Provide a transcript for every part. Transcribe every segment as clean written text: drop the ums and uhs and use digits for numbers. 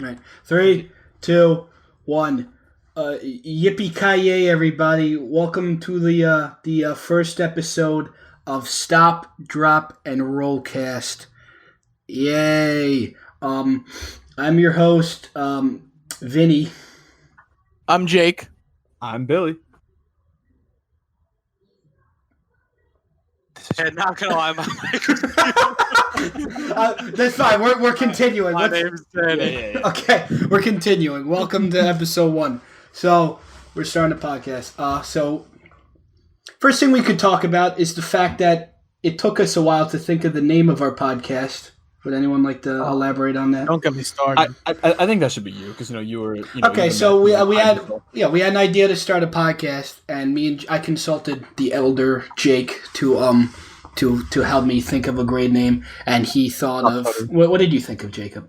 All right. 3, 2, 1. Yippee-ki-yay, everybody. Welcome to the first episode of Stop, Drop, and RollCast. Yay. I'm your host, Vinny. I'm Jake. I'm Billy. And not gonna lie, That's fine. We're continuing. my name's Vinny. Okay, we're continuing. Welcome to episode 1. So we're starting a podcast. So first thing we could talk about is the fact that it took us a while to think of the name of our podcast. Would anyone like to elaborate on that? Don't get me started. I think that should be you because you were. Okay, so we had an idea to start a podcast, and I consulted the elder Jake to help me think of a great name, and he thought of what did you think of, Jacob?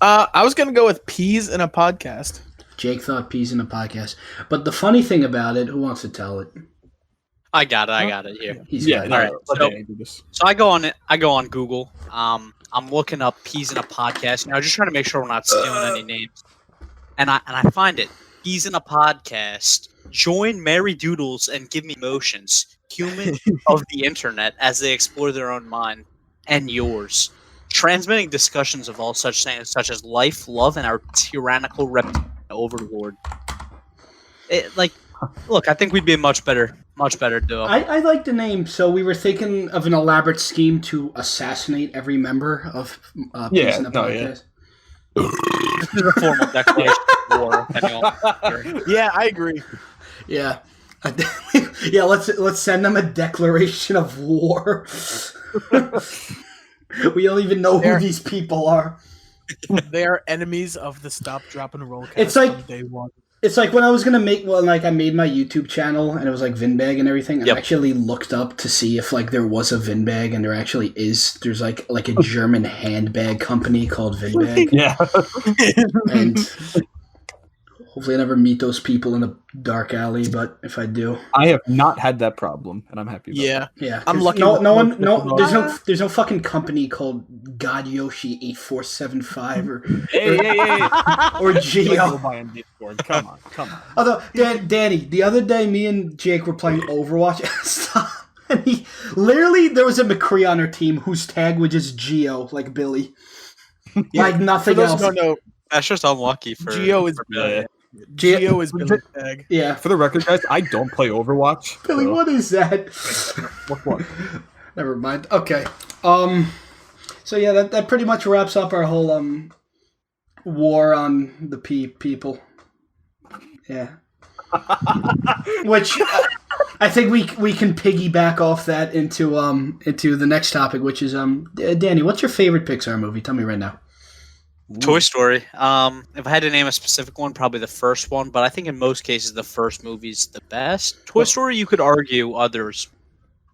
I was gonna go with peas in a podcast. Jake thought peas in a podcast, but the funny thing about it, who wants to tell it? I got it here. He's got it. All right. So I go on Google. I'm looking up peas in a podcast. Just trying to make sure we're not stealing any names. And I find it. Peas in a podcast. Join Mary Doodles and give me emotions. Humans of the internet as they explore their own mind and yours. Transmitting discussions of all such things such as life, love, and our tyrannical reptilian overlord. Look, I think we'd be a much better duo. I like the name. So we were thinking of an elaborate scheme to assassinate every member of Peas in a Podcast. This is a formal declaration of war. Yeah, I agree. Yeah. Yeah, let's send them a declaration of war. We don't even know who these people are. They are enemies of the Stop, Drop, and RollCast. It's like from day one. It's like when I was gonna I made my YouTube channel and it was like Vinbag and everything. Yep. I actually looked up to see if there was a Vinbag, and there actually is. There's like a German handbag company called Vinbag. Yeah. And hopefully I never meet those people in a dark alley, but if I do, I have not had that problem, and I'm happy about Yeah. yeah, I'm lucky. There's no fucking company called God Yoshi 8475 or Hey. or Geo. Come on. Although, Danny, the other day, me and Jake were playing Overwatch, and there was a McCree on our team whose tag was just Geo, like Billy, like nothing For those else. who don't know, That's just unlucky for Geo is Billy. Geo is Billy's tag. Yeah, For the record, guys, I don't play Overwatch. Billy, so- what is that? What? Never mind. Okay. So yeah, that pretty much wraps up our whole war on the people. Yeah. Which I think we can piggyback off that into the next topic, which is Danny, what's your favorite Pixar movie? Tell me right now. Toy Story. If I had to name a specific one, probably the first one. But I think in most cases, the first movie's the best. Toy Story, you could argue others.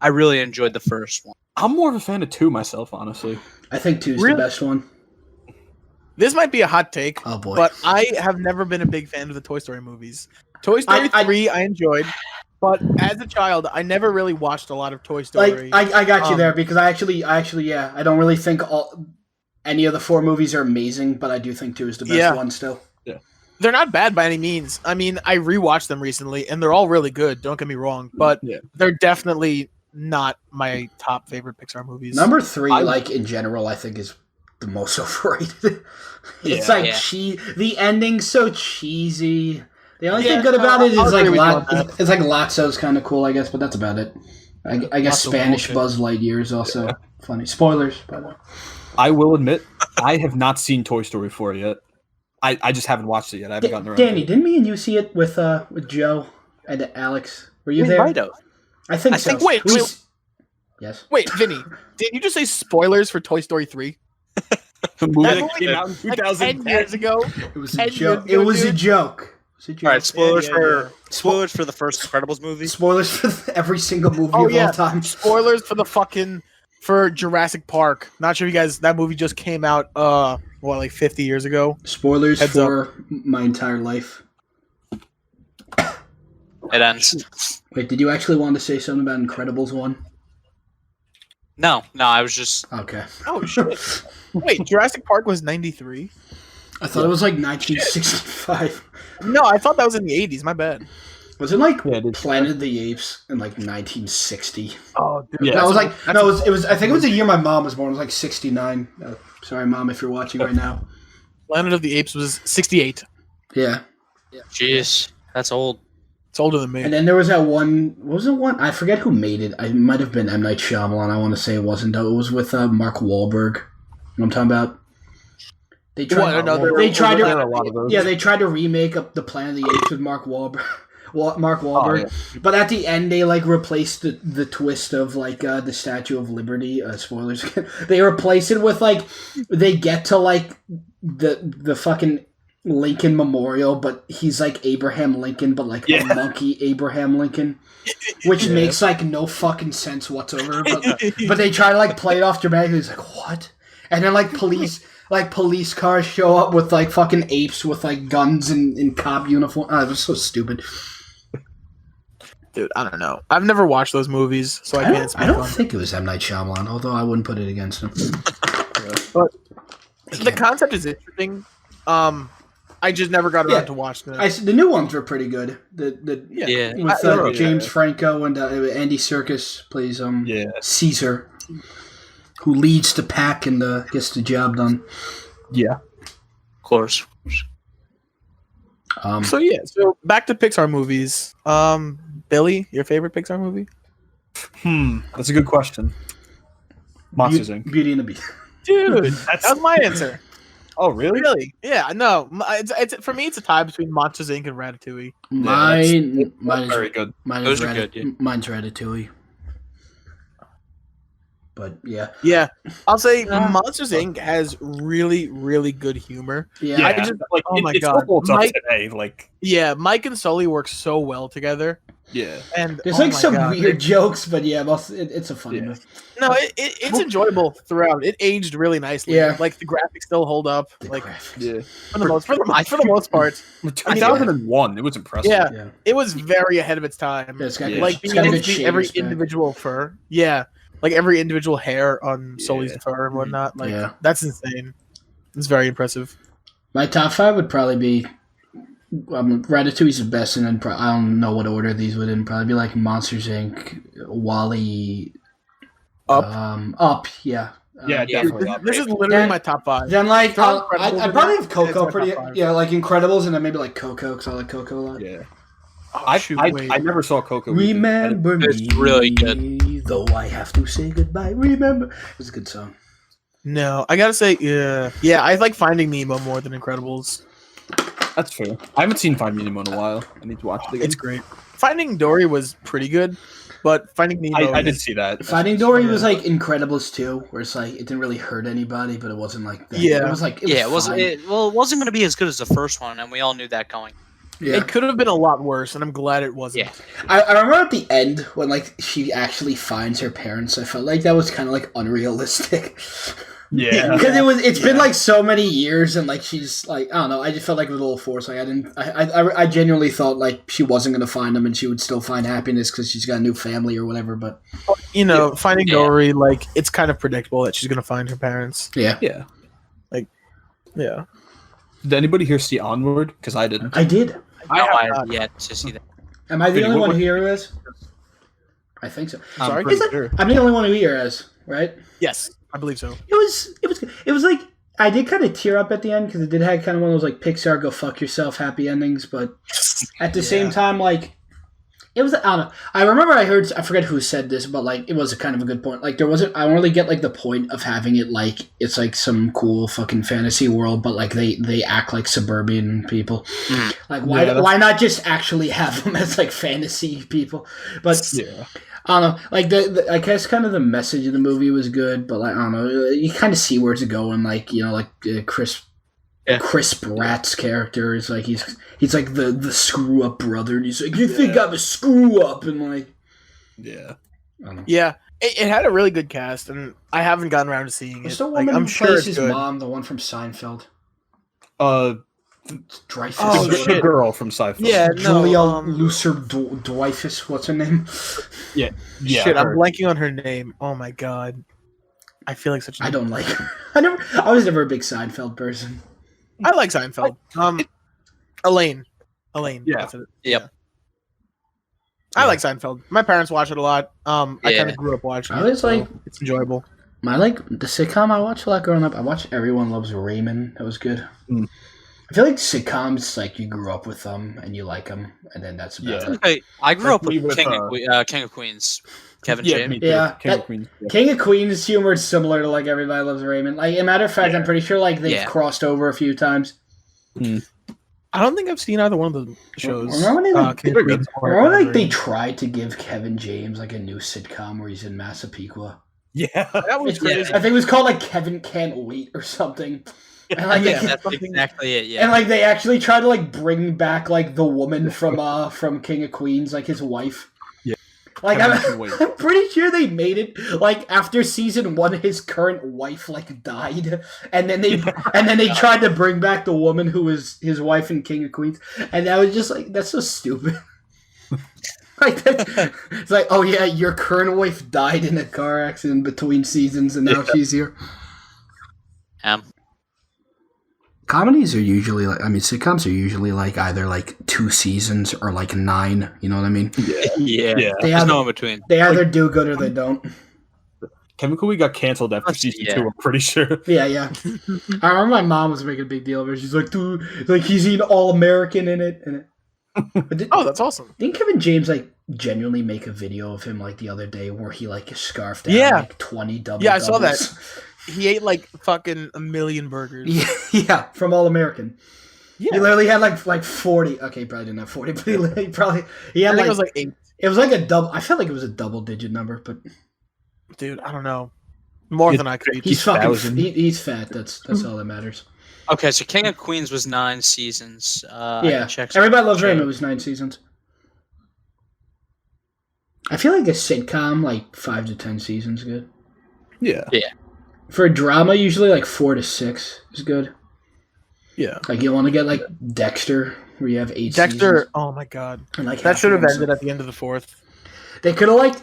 I really enjoyed the first one. I'm more of a fan of 2 myself, honestly. I think 2's the best one. This might be a hot take, Oh boy. but I have never been a big fan of the Toy Story movies. Toy Story 3 I enjoyed, but as a child, I never really watched a lot of Toy Story. I got you there because I actually I don't really think any of the 4 movies are amazing, but I do think 2 is the best one still. Yeah. They're not bad by any means. I mean, I rewatched them recently, and they're all really good. Don't get me wrong, but they're definitely not my top favorite Pixar movies. Number 3, in general, I think is the most overrated. It's the ending's so cheesy. The only thing good about it is it's like Lotso's kind of cool, I guess, but that's about it. I guess Lotso Spanish bullshit. Buzz Lightyear is also funny. Spoilers, by the way. I will admit, I have not seen Toy Story 4 yet. I just haven't watched it yet. I haven't gotten around to Danny, it. didn't me and you see it with Joe and Alex? Were you there? Right. I think so. Wait, Yes. Wait, Vinny, did you just say spoilers for Toy Story 3? The movie That that came out in 10 2010. years ago. It was a 10 joke. years It ago, was a dude. joke. All right, spoilers Yeah. for the first Incredibles movie. Spoilers for every single movie Oh, of yeah. all time. Spoilers for Jurassic Park. Not sure if you guys, that movie just came out, 50 years ago? Spoilers Heads for my entire life. It ends. Wait, did you actually want to say something about Incredibles 1? No, I was just. Okay. Oh, shit. Wait, Jurassic Park was 93? I thought it was like 1965. No, I thought that was in the 80s. My bad. Was it like Yeah, it is. Planet of the Apes in like 1960? Oh, dude. Yeah. No, it was like no, it was. I think it was the year my mom was born. It was like 69. Sorry, Mom, if you're watching right now. Planet of the Apes was 68. Yeah. Jeez, that's old. It's older than me. And then there was that one. What was it one? I forget who made it. It might have been M. Night Shyamalan. I want to say it wasn't. Though. It was with Mark Wahlberg. You know what I'm talking about? They tried. They tried There are a to. lot of those. Yeah, they tried to remake up the Planet of the Apes with Mark Wahlberg. Mark Wahlberg, but at the end they like replaced the twist of like the Statue of Liberty. Spoilers. They replace it with like they get to like the fucking Lincoln Memorial, but he's like Abraham Lincoln, but like a monkey Abraham Lincoln, which makes like no fucking sense whatsoever. But they try to like play it off dramatically. It's like what? And then like police cars show up with like fucking apes with like guns and cop uniform. Oh, it was so stupid. Dude, I don't know. I've never watched those movies, so I can't speak I don't on think it was M. Night Shyamalan, although I wouldn't put it against him. But the concept is interesting. I just never got around to watching it. The new ones were pretty good. With James Franco and Andy Serkis plays Caesar, who leads the pack and gets the job done. Yeah, Of course. So back to Pixar movies. Billy, your favorite Pixar movie? That's a good question. Monsters Inc. Beauty and the Beast. Dude, that was my answer. Oh, really? Really? Yeah, no. It's for me. It's a tie between Monsters Inc. and Ratatouille. Mine is very good. Those are good, yeah. Mine's Ratatouille. But yeah, I'll say Monsters Inc. has really, really good humor. Yeah, I just oh my god, Mike, today, like Mike and Sully work so well together. Yeah, and there's like some weird jokes, but it's a funny movie. No, it's enjoyable throughout. It aged really nicely. Yeah, like the graphics still hold up. For the for most part. 2001, it was impressive. Yeah, it was very ahead of its time. Like being able to see every individual fur. Yeah. Like every individual hair on Sully's fur and whatnot. Like that's insane. It's very impressive. My top 5 would probably be Ratatouille's the best, and then I don't know what order these would in. Probably be like Monsters Inc., WALL-E, Up. Yeah, definitely. This is literally my top 5. Then like I probably have Coco pretty. Yeah, like Incredibles, and then maybe like Coco because I like Coco a lot. Yeah. I never saw Coco. Remember me. It's really good. Though I have to say goodbye. Remember. It was a good song. No, I gotta say, yeah. I like Finding Nemo more than Incredibles. That's fair. I haven't seen Finding Nemo in a while. I need to watch it again. It's great. Finding Dory was pretty good, but Finding Nemo. I did see that. Finding Dory was like Incredibles 2, where it's like it didn't really hurt anybody, but it wasn't like that. Yeah, it was like it wasn't going to be as good as the first one, and we all knew that going. Yeah. It could have been a lot worse, and I'm glad it wasn't. Yeah. I remember at the end when like she actually finds her parents. I felt like that was kind of like unrealistic. Yeah, because it's been like so many years, and like she's like I don't know. I just felt like it was a little forced. Like I genuinely thought like she wasn't gonna find them, and she would still find happiness because she's got a new family or whatever. But Finding Dory, like it's kind of predictable that she's gonna find her parents. Yeah. Did anybody here see Onward? Because I didn't. I did. I have yet to see that. Am I the only one here who has? I think so. Sorry, I'm the only one who here has, right? Yes, I believe so. It was like I did kind of tear up at the end because it did have kind of one of those like Pixar go fuck yourself happy endings, but at the same time like it was I don't know. I remember I forget who said this, but like it was a kind of a good point. Like there wasn't I don't really get like the point of having it like it's like some cool fucking fantasy world, but like they act like suburban people. Like why not just actually have them as like fantasy people? But I don't know. Like I guess kind of the message of the movie was good, but like I don't know. You kind of see where it's going. Like like Chris Pratt's character is like he's like the screw up brother, and he's like you think I'm a screw up, and like it had a really good cast, and I haven't gotten around to seeing it. What's the woman who plays his mom, the one from Seinfeld? Dreyfus. Oh, the girl from Seinfeld. Yeah, Julia Louis-Dreyfus. What's her name? Yeah. Shit, I'm blanking on her name. Oh my god, I feel like such. I don't like her. I was never a big Seinfeld person. I like Seinfeld. Elaine. Yeah. That's it. Yep. I like Seinfeld. My parents watch it a lot. I kind of grew up watching it. So it's enjoyable. I like the sitcom I watched a lot growing up. I watched Everyone Loves Raymond. That was good. Mm. I feel like sitcoms, like you grew up with them and you like them, and then that's about it. I grew up with King of Queens, Kevin James. King of Queens. King of Queens humor is similar to like Everybody Loves Raymond. Like, as a matter of fact, I'm pretty sure like they've crossed over a few times. I don't think I've seen either one of the shows. Remember they tried to give Kevin James like a new sitcom where he's in Massapequa. Yeah, that was crazy. I think it was called like Kevin Can't Wait or something. And, like, that's exactly it. Yeah, and like they actually tried to like bring back like the woman from King of Queens, like his wife. Yeah, like I'm pretty sure they made it like after season 1, his current wife like died, and then they tried to bring back the woman who was his wife in King of Queens, and that was just like that's so stupid. Like it's like, oh yeah, your current wife died in a car accident between seasons, and now she's here. Comedies are usually like, sitcoms are usually like either like 2 seasons or like 9. You know what I mean? Yeah. There's no in between. They either do good or they don't. Kevin Cooley got canceled after season 2. I'm pretty sure. Yeah. I remember my mom was making a big deal of it. She's like, dude, like he's an All-American in it. That's awesome. Didn't Kevin James like genuinely make a video of him like the other day where he like scarfed down like 20 double? Yeah, I saw that. He ate like fucking a million burgers. Yeah, from All American. Yeah. He literally had like 40. Okay, he probably didn't have 40, but he had I think it was like 8. It was like a double. I felt like it was a double-digit number, but dude, I don't know. More than I could eat. He's fucking. He's fat. That's all that matters. Okay, so King of Queens was 9 seasons. Everybody Loves Raymond was 9 seasons. I feel like a sitcom, like 5 to 10 seasons, is good. Yeah. For a drama, usually like 4 to 6 is good. Yeah. Like you want to get like Dexter, where you have 8 seasons. Oh my god. And like that should have ended at the end of the 4th. They could have like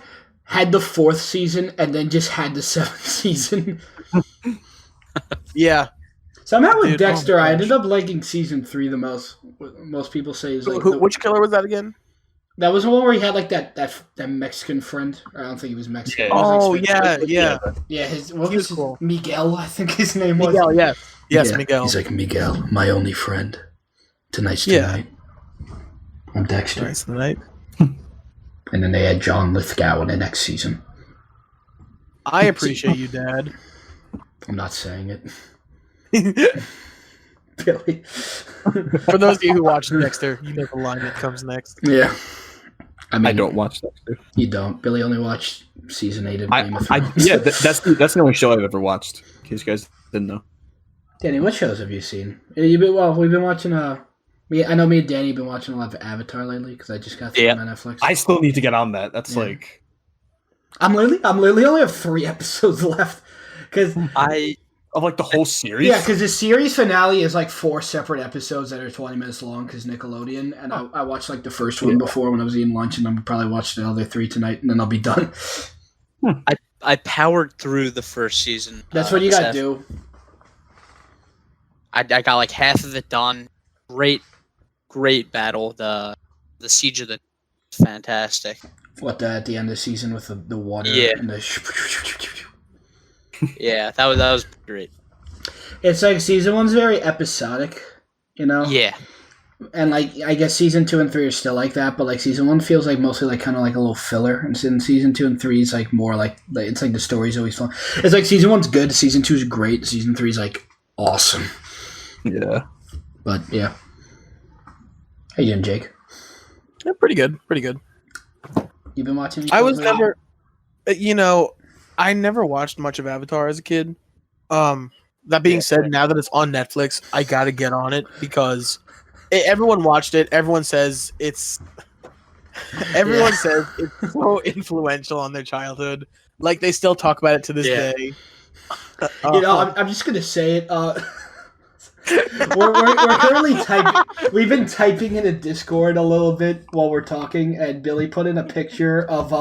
had the 4th season and then just had the 7th season. Yeah. Somehow with Dexter, I ended up liking season 3 the most. Most people say is like which killer was that again? That was the one where he had like that Mexican friend. I don't think he was Mexican. Yeah. Yeah. What was cool. Miguel, I think his name was. Miguel, yes, Miguel. He's like, Miguel, my only friend. Tonight's tonight. I'm Dexter. Tonight's the night. And then they had John Lithgow in the next season. I appreciate you, Dad. I'm not saying it. Billy. For those of you who watch Dexter, you know the line that comes next. Yeah. I don't watch Dexter. You don't. Billy only watched season 8 of Game of Thrones. That's the only show I've ever watched, in case you guys didn't know. Danny, what shows have you seen? We've been watching, I know me and Danny have been watching a lot of Avatar lately, because I just got through on Netflix. I still need to get on that. That's like... I'm literally only have 3 episodes left, because... Of like the whole series? Yeah, because the series finale is like 4 separate episodes that are 20 minutes long because Nickelodeon. And I watched like the first one before when I was eating lunch, and I'm probably watch the other 3 tonight, and then I'll be done. I powered through the first season. That's what you gotta do. I got like half of it done. Great battle. The Siege of the fantastic. What at the end of the season with the water and the yeah, that was great. It's like season 1's very episodic, you know? Yeah. And like I guess season 2 and 3 are still like that, but like season 1 feels like mostly like kind of like a little filler, and then season 2 and 3 is like more like it's like the story's always fun. It's like season 1's good, season 2 is great, season 3 is like awesome. Yeah. But yeah. How you doing, Jake? Yeah, pretty good. You've been watching? I was never, I never watched much of Avatar as a kid. That being said, now that it's on Netflix, I gotta get on it because everyone watched it. Everyone says it's so influential on their childhood. Like they still talk about it to this day. I'm just gonna say it. we're currently typing. We've been typing in a Discord a little bit while we're talking, and Billy put in a picture of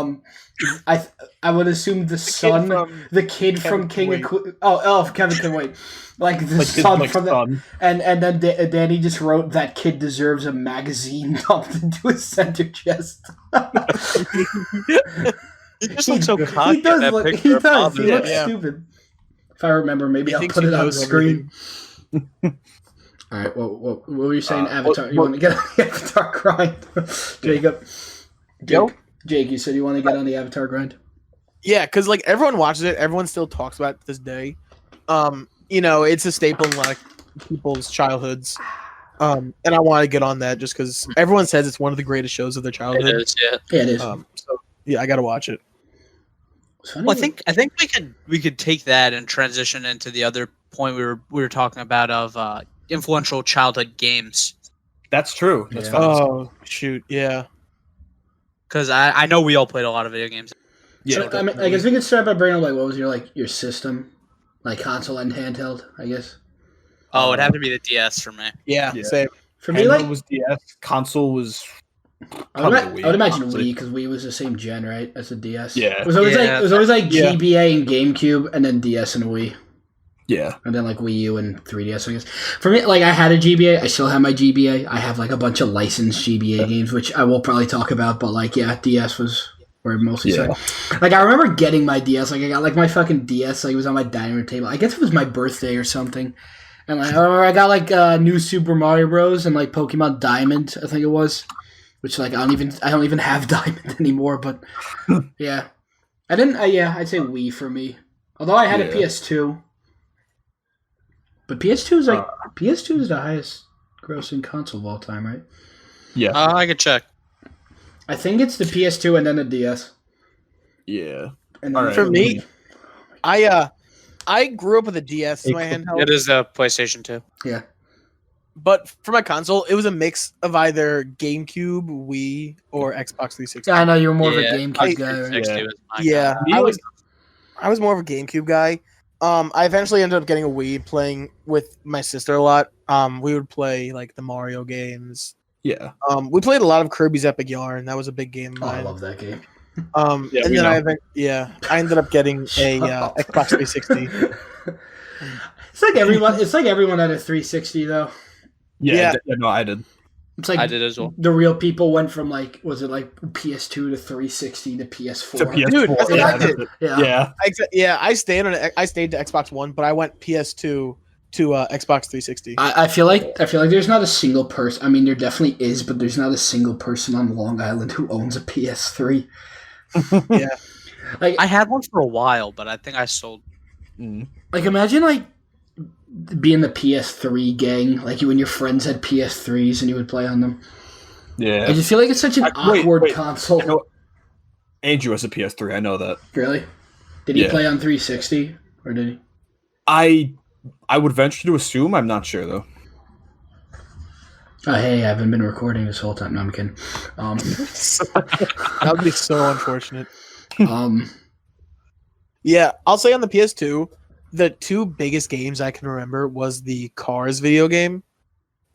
I would assume the kid from King of Queens. Oh, Kevin Can Wait. Like the son from the, and then Danny just wrote that kid deserves a magazine dumped into his center chest. He just looks so cocky. He does. He looks Yeah. stupid. If I remember, maybe I'll put it on the screen. All right. What were you saying? Avatar. You want to get on the Avatar grind, Jacob? Jake, you said you want to get on the Avatar grind. Yeah, because like everyone watches it, everyone still talks about it to this day. It's a staple in a lot of people's childhoods. And I want to get on that just because everyone says it's one of the greatest shows of their childhood. It is, yeah. Yeah, it is. I gotta watch it. Well, I think we could take that and transition into the other point we were talking about of influential childhood games. That's true. That's Yeah. fine. Oh shoot, yeah. Because I know we all played a lot of video games. Yeah. So, I guess we could start by bringing up what was your system, like console and handheld. I guess. Oh, it'd have to be the DS for me. Yeah, Yeah. same. For me, Handheld was DS. Console was. I would Wii, imagine honestly. Wii because Wii was the same gen, right, as the DS. Yeah. It was always like Yeah. GBA and GameCube, and then DS and Wii, Yeah. and then like Wii U and 3DS. I guess for me, like I had a GBA. I still have my GBA. I have like a bunch of licensed GBA games, which I will probably talk about. But like, yeah, DS was where it mostly started. Like I remember getting my DS. Like I got like my fucking DS. Like it was on my dining room table. I guess it was my birthday or something. And like I remember I got like New Super Mario Bros. And like Pokemon Diamond. I think it was. Which like I don't even have Diamond anymore, but yeah, I didn't. I'd say Wii for me. Although I had a PS2, but PS2 is like PS2 is the highest grossing console of all time, right? Yeah. I could check. I think it's the PS2 and then the DS. Yeah. And All right. For me, I grew up with a DS in my handheld. It is the PlayStation 2. Yeah. But for my console, it was a mix of either GameCube, Wii, or Xbox 360. I know you're more of a Yeah, GameCube guy, right? 360 was my Yeah, guy. I was more of a GameCube guy. I eventually ended up getting a Wii, playing with my sister a lot. We would play like the Mario games. Yeah. We played a lot of Kirby's Epic Yarn. That was a big game of Oh, I mine. love that game. Yeah, and we then know. I ended up getting a Xbox 360. It's like everyone. It's like everyone had a 360 though. Yeah. No, I did. It's like I did as well. the real people went from like was it like PS2 to 360 to PS4. To PS4. Dude, that's what Yeah. I did. Yeah. I stayed to Xbox One, but I went PS2 to Xbox 360. I feel like there's not a single person. I mean, there definitely is, but there's not a single person on Long Island who owns a PS3. Yeah. Like I had one for a while, but I think I sold. Like imagine like being the PS3 gang, like you and your friends had PS3s and you would play on them. Yeah. I just feel like it's such an awkward console. I know Andrew has a PS3. I know that. Really? Did he Yeah. play on 360 or did he? I would venture to assume. I'm not sure though. Oh, hey, I haven't been recording this whole time. No, I'm kidding. That would be so unfortunate. Yeah, I'll say on the PS2, the two biggest games I can remember was the Cars video game,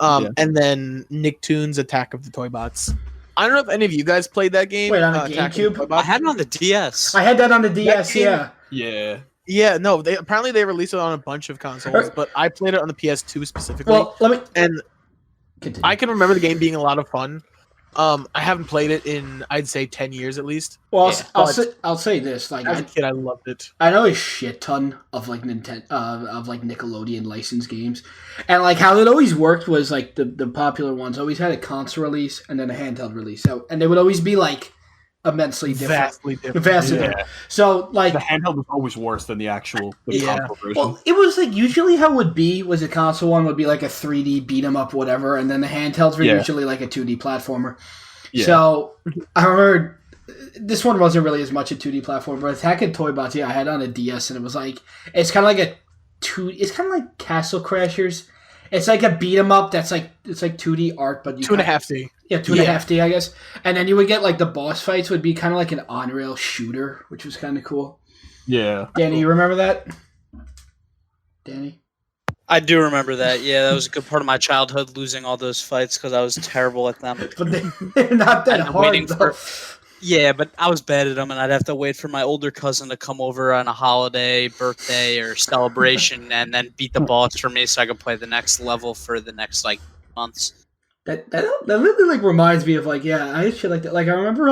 and then Nicktoons Attack of the Toy Bots. I don't know if any of you guys played that game. Wait, on the Attack of the GameCube? Toy Bots. I had it on the DS. I had that on the DS, game- yeah. Yeah. Yeah, no, they released it on a bunch of consoles, but I played it on the PS2 specifically. Well, let me and continue. I can remember the game being a lot of fun. I haven't played it in, I'd say, 10 years at least. Well, Yeah, I'll say this: like as a kid, I loved it. I know a shit ton of like of like Nickelodeon licensed games, and like how it always worked was like the popular ones always had a console release and then a handheld release, so and they would always be like immensely different. Vastly different. Vastly Yeah. different. So like The handheld was always worse than the actual Yeah. console version. well, it was like usually how it would be was a console one would be like a 3D beat 'em up whatever, and then the handhelds were Yeah. usually like a 2D platformer. Yeah. So I remember this one wasn't really as much a 2D platform, but Attack of Toy Bots, yeah, I had it on a DS, and it was like it's kind of like it's kind of like Castle Crashers. It's like a beat 'em up that's like it's like 2D art, but you 2.5D. yeah, 2.5D, I guess. And then you would get like the boss fights would be kind of like an on-rail shooter, which was kind of cool. Yeah. Danny, you remember that? Danny? I do remember that. Yeah, that was a good part of my childhood, losing all those fights because I was terrible at them. But they're not that And hard, waiting though. Yeah, but I was bad at them, and I'd have to wait for my older cousin to come over on a holiday, birthday, or celebration, and then beat the boss for me so I could play the next level for the next, like, months. That really, like, reminds me of, like, yeah, I used to like that. Like, I remember,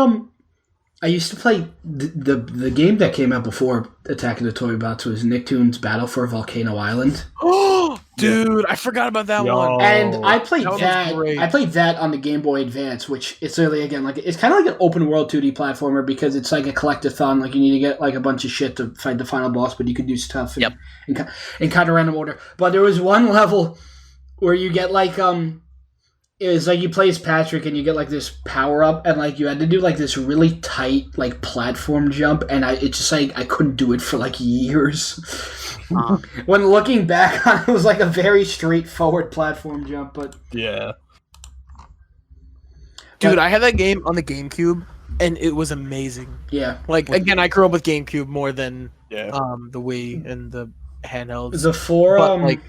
I used to play the game that came out before Attack of the Toy Bots was Nicktoons Battle for Volcano Island. Oh, dude, I forgot about that one. And I played That that. was great. I played that on the Game Boy Advance, which it's really again like it's kind of like an open world 2D platformer because it's like a collectathon. Like you need to get like a bunch of shit to fight the final boss, but you could do stuff in kind of random order. But there was one level where you get like it was like you play as Patrick and you get like this power up and like you had to do like this really tight like platform jump and it's just like I couldn't do it for like years. When looking back on it, was like a very straightforward platform jump, but Yeah. Dude, I had that game on the GameCube, and it was amazing. yeah. Like, again, I grew up with GameCube more than Yeah. the Wii and the handhelds. The four But, like,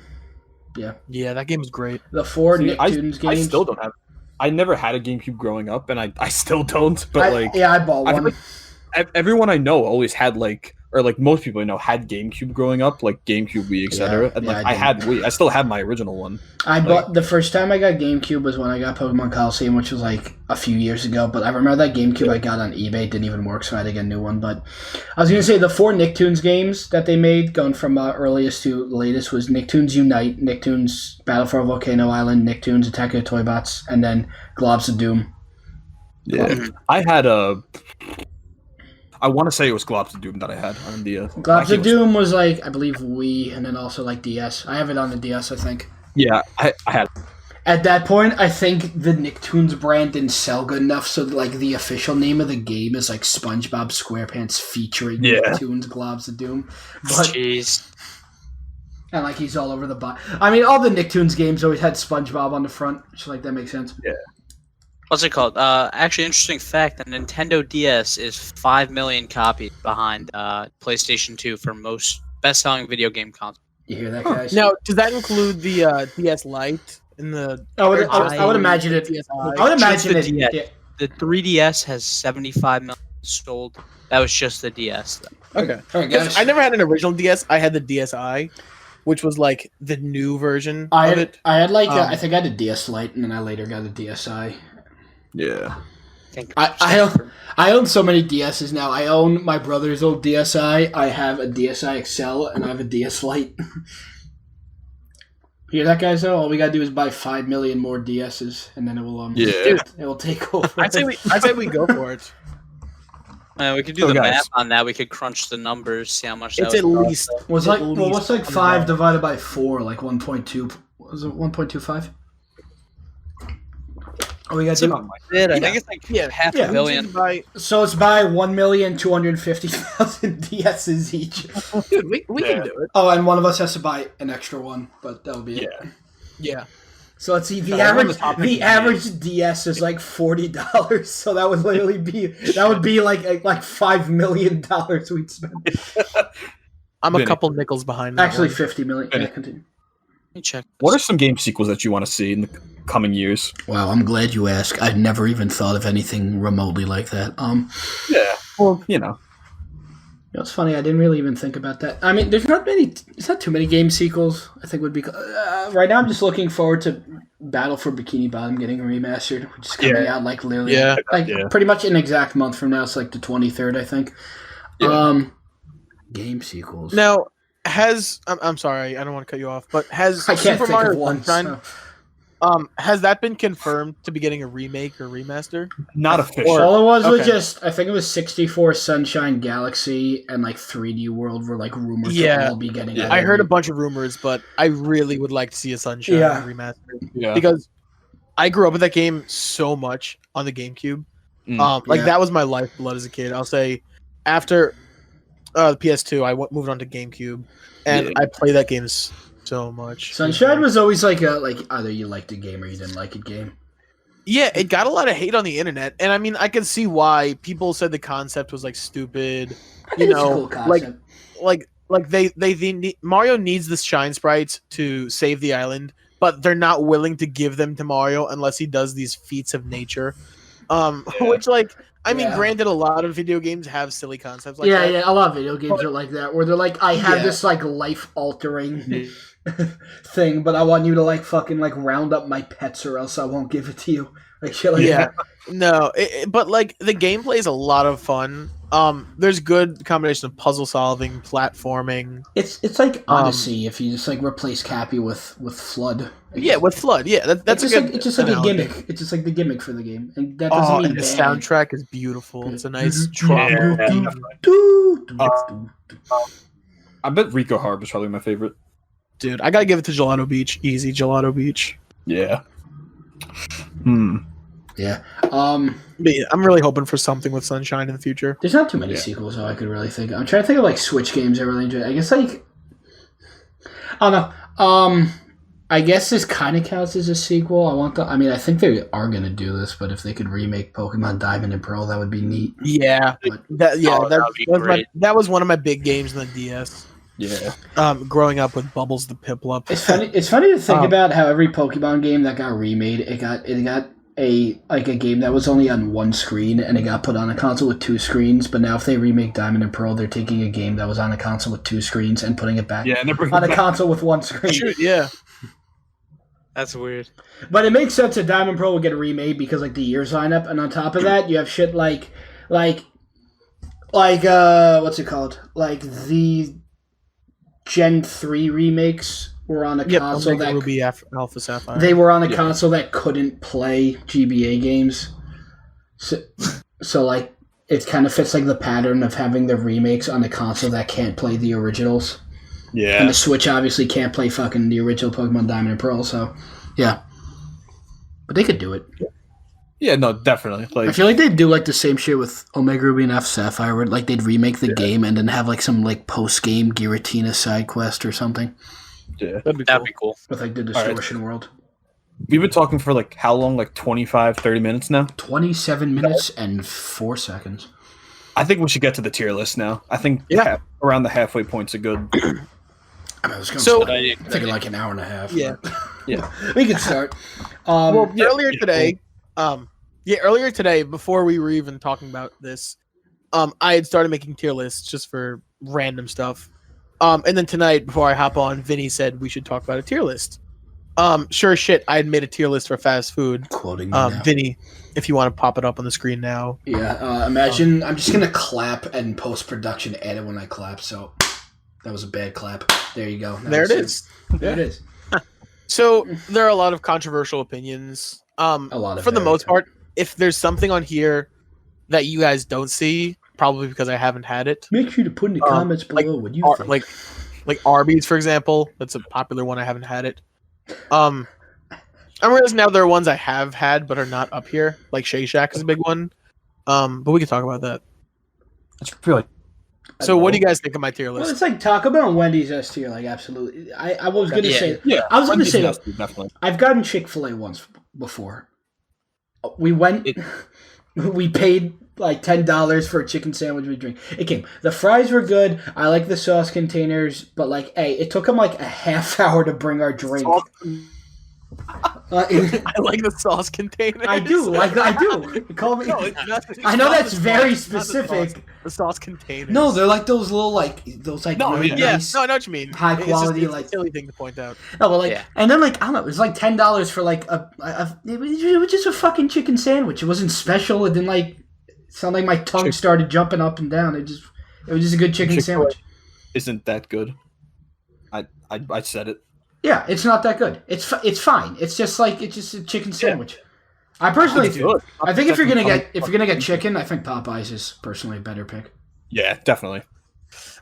yeah, that game was great. the four See, Nicktoons games. I still don't have. I never had a GameCube growing up, and I still don't. But I bought I feel one. like everyone I know always had like most people I know had GameCube growing up, like GameCube, Wii, etc. And yeah, I had Wii. I still have my original one. I bought the first time I got GameCube was when I got Pokemon Coliseum, which was like a few years ago. But I remember that GameCube I got on eBay didn't even work, so I had to get a new one. But I was gonna say the four Nicktoons games that they made, going from earliest to latest, was Nicktoons Unite, Nicktoons Battle for Volcano Island, Nicktoons Attack of the Toy Bots, and then Globs of Doom. Yeah, I had a. I want to say it was Globs of Doom that I had on the. Globs of Doom was like I believe Wii, and then also like DS. I have it on the DS, I think. Yeah, I had. At that point, I think the Nicktoons brand didn't sell good enough, so like the official name of the game is like SpongeBob SquarePants featuring Nicktoons Globs of Doom. But Jeez. and like he's all over the box. I mean, all the Nicktoons games always had SpongeBob on the front, so like that makes sense. Yeah. What's it called? Actually, interesting fact: the Nintendo DS is 5 million copies behind PlayStation 2 for most best-selling video game console. You hear that, guys? Now, does that include the DS Lite in the? I would imagine it. DSi? I would imagine Just it. the DS. Yeah. The 3DS has 75 million sold. That was just the DS. Though. Okay. All right, 'Cause guys. I never had an original DS. I had the DSi, which was like the new version of it. I had like I think I had a DS Lite, and then I later got a DSi. Yeah. I own so many DSs now. I own my brother's old DSi. I have a DSi XL, and I have a DS Lite. Hear that, guys? Though all we gotta do is buy 5 million more DSs, and then it will it will take over. I'd say we go for it. We could do So the guys- math on that. We could crunch the numbers, see how much. It's that at would cost. least. was at like least what's like 100. 5 divided by 4? Like 1.2. Was it 1.25? Oh, we got to. I think it's like half a billion. So it's buy 1,250,000 DSs each. Dude, we can do it. Oh, and one of us has to buy an extra one, but that'll be it. Yeah. So let's see. The Sorry, we're on average the topic the of average DS is like $40. So that would literally be like $5 million we'd spend. I'm a Vinny. couple nickels behind. that Actually, one. 50 million. Vinny. Yeah, continue. Let me check. What are some game sequels that you want to see in the coming years? Wow, I'm glad you asked. I'd never even thought of anything remotely like that. Yeah. Well, you know. It's funny. I didn't really even think about that. I mean, there's not too many game sequels. I think would be right now. I'm just looking forward to Battle for Bikini Bottom getting remastered, which is coming out like literally, pretty much an exact month from now. It's like the 23rd, I think. Yeah. Game sequels. Now, I'm sorry, I don't want to cut you off, but has I can't Super think Mario of one. Sunshine, So. has that been confirmed to be getting a remake or remaster? Not official. All it was Okay. just, I think it was 64 Sunshine Galaxy and like 3D World were like rumored to all be getting. Yeah. either I heard a bunch of rumors, but I really would like to see a Sunshine remaster Yeah. because I grew up with that game so much on the GameCube. That was my lifeblood as a kid. I'll say after the PS2, I moved on to GameCube, and I play that game so much. Sunshine was always like either you liked a game or you didn't like a game. Yeah, it got a lot of hate on the internet, and I mean, I can see why people said the concept was like stupid. I think it's a cool concept. like like Mario needs the shine sprites to save the island, but they're not willing to give them to Mario unless he does these feats of nature. Which I mean, granted, a lot of video games have silly concepts like that. Yeah, a lot of video games are like that, where they're like, I have this like life-altering thing, but I want you to like fucking like round up my pets or else I won't give it to you. Like shit like that. No, but like the gameplay is a lot of fun. There's good combination of puzzle solving, platforming. It's like Odyssey if you just like replace Cappy with Flood. With Flood. Yeah, that's it's just like a gimmick. It's just like the gimmick for the game, and that doesn't mean and the bad. soundtrack is beautiful. It's a nice tropical theme. I bet Rico Harbor is probably my favorite. Dude, I gotta give it to Gelato Beach. Easy Gelato Beach. Yeah. Yeah. But yeah, I'm really hoping for something with Sunshine in the future. There's not too many sequels though I could really think of. I'm trying to think of like Switch games I really enjoy. I guess like I don't know. I guess this kind of counts as a sequel. I think they are gonna do this, but if they could remake Pokemon Diamond and Pearl, that would be neat. Yeah. But, That was one of my big games in the DS. Yeah. Growing up with Bubbles the Piplup. It's funny to think about how every Pokemon game that got remade, it got a game that was only on one screen and it got put on a console with two screens. But now if they remake Diamond and Pearl, they're taking a game that was on a console with two screens and putting it back and they're on a console with one screen. Yeah. That's weird. But it makes sense that Diamond and Pearl will get a remade because like the years line up, and on top of that, you have shit like what's it called? Like the Gen 3 remakes were on a console that Ruby Alpha Sapphire. They were on a console that couldn't play GBA games. So like it kind of fits like the pattern of having the remakes on a console that can't play the originals. Yeah. And the Switch obviously can't play fucking the original Pokemon Diamond and Pearl, so yeah. But they could do it. Yeah, no, definitely. Like, I feel like they'd do like the same shit with Omega Ruby and Alpha Sapphire, where like they'd remake the game and then have like some like post-game Giratina side quest or something. Yeah, that'd be cool. With like the Distortion World. We've been talking for like how long? Like 25, 30 minutes now? 27 minutes and 4 seconds. I think we should get to the tier list now. I think around the halfway point's a good. I was thinking like an hour and a half. Yeah. Yeah. We could start. Earlier today, before we were even talking about this, I had started making tier lists just for random stuff. And then tonight, before I hop on, Vinny said we should talk about a tier list. Sure as shit, I had made a tier list for fast food. Quoting me now. Vinny, if you want to pop it up on the screen now. Yeah, imagine I'm just going to clap and post-production edit when I clap, so that was a bad clap. There you go. There it is. There it is. So there are a lot of controversial opinions. A lot of for the most part, if there's something on here that you guys don't see, probably because I haven't had it. Make sure to put in the comments below what you think. Like Arby's, for example. That's a popular one. I haven't had it. I realize now there are ones I have had but are not up here. Like Shake Shack is a big one. But we can talk about that. It's really. So what do you guys think of my tier list? Well, it's like Taco Bell and Wendy's S tier, like absolutely. I was gonna say, I was gonna say, definitely. I've gotten Chick-fil-A once before. We went, we paid like $10 for a chicken sandwich with drink. It came. The fries were good. I like the sauce containers, but like, hey, it took them like a half hour to bring our drink. I like the sauce containers. I do. Call me. I know that's very specific. The sauce containers. No, they're like those little nice. No, I know what you mean. High quality, it's a silly thing to point out. No, but and then I don't know, it was like $10 for like it was just a fucking chicken sandwich. It wasn't special. It didn't sound like my tongue started jumping up and down. It was just a good chicken sandwich. Isn't that good? I said it. Yeah, it's not that good. It's fine. It's just a chicken sandwich. I personally I think if you're gonna get chicken, I think Popeyes is personally a better pick. Yeah, definitely.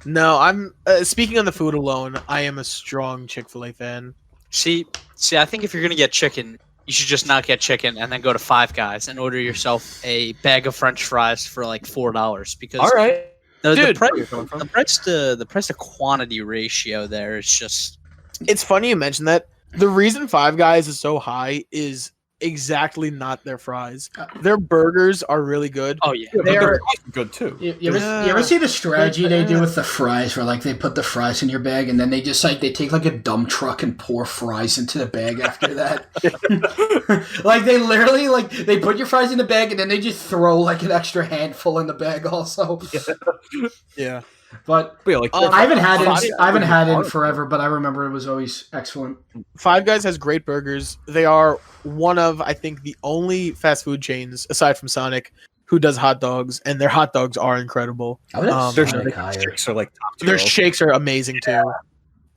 No, I'm speaking on the food alone. I am a strong Chick-fil-A fan. See, I think if you're gonna get chicken, you should just not get chicken and then go to Five Guys and order yourself a bag of French fries for like $4 because all right, the price to quantity ratio there is just. It's funny you mentioned that. The reason Five Guys is so high is exactly not their fries. Their burgers are really good. Oh yeah. But They're they're good too. You ever see the strategy they do with the fries, where like they put the fries in your bag and then they just like they take like a dump truck and pour fries into the bag after that? Like they literally like they put your fries in the bag and then they just throw like an extra handful in the bag also. yeah. But But yeah, like I haven't had fries- it. I haven't had it in forever, but I remember it was always excellent. Five Guys has great burgers. They are one of, I think, the only fast food chains aside from Sonic who does hot dogs, and their hot dogs are incredible. I would have Their Sonic higher. shakes are like top tier. Their shakes are amazing too.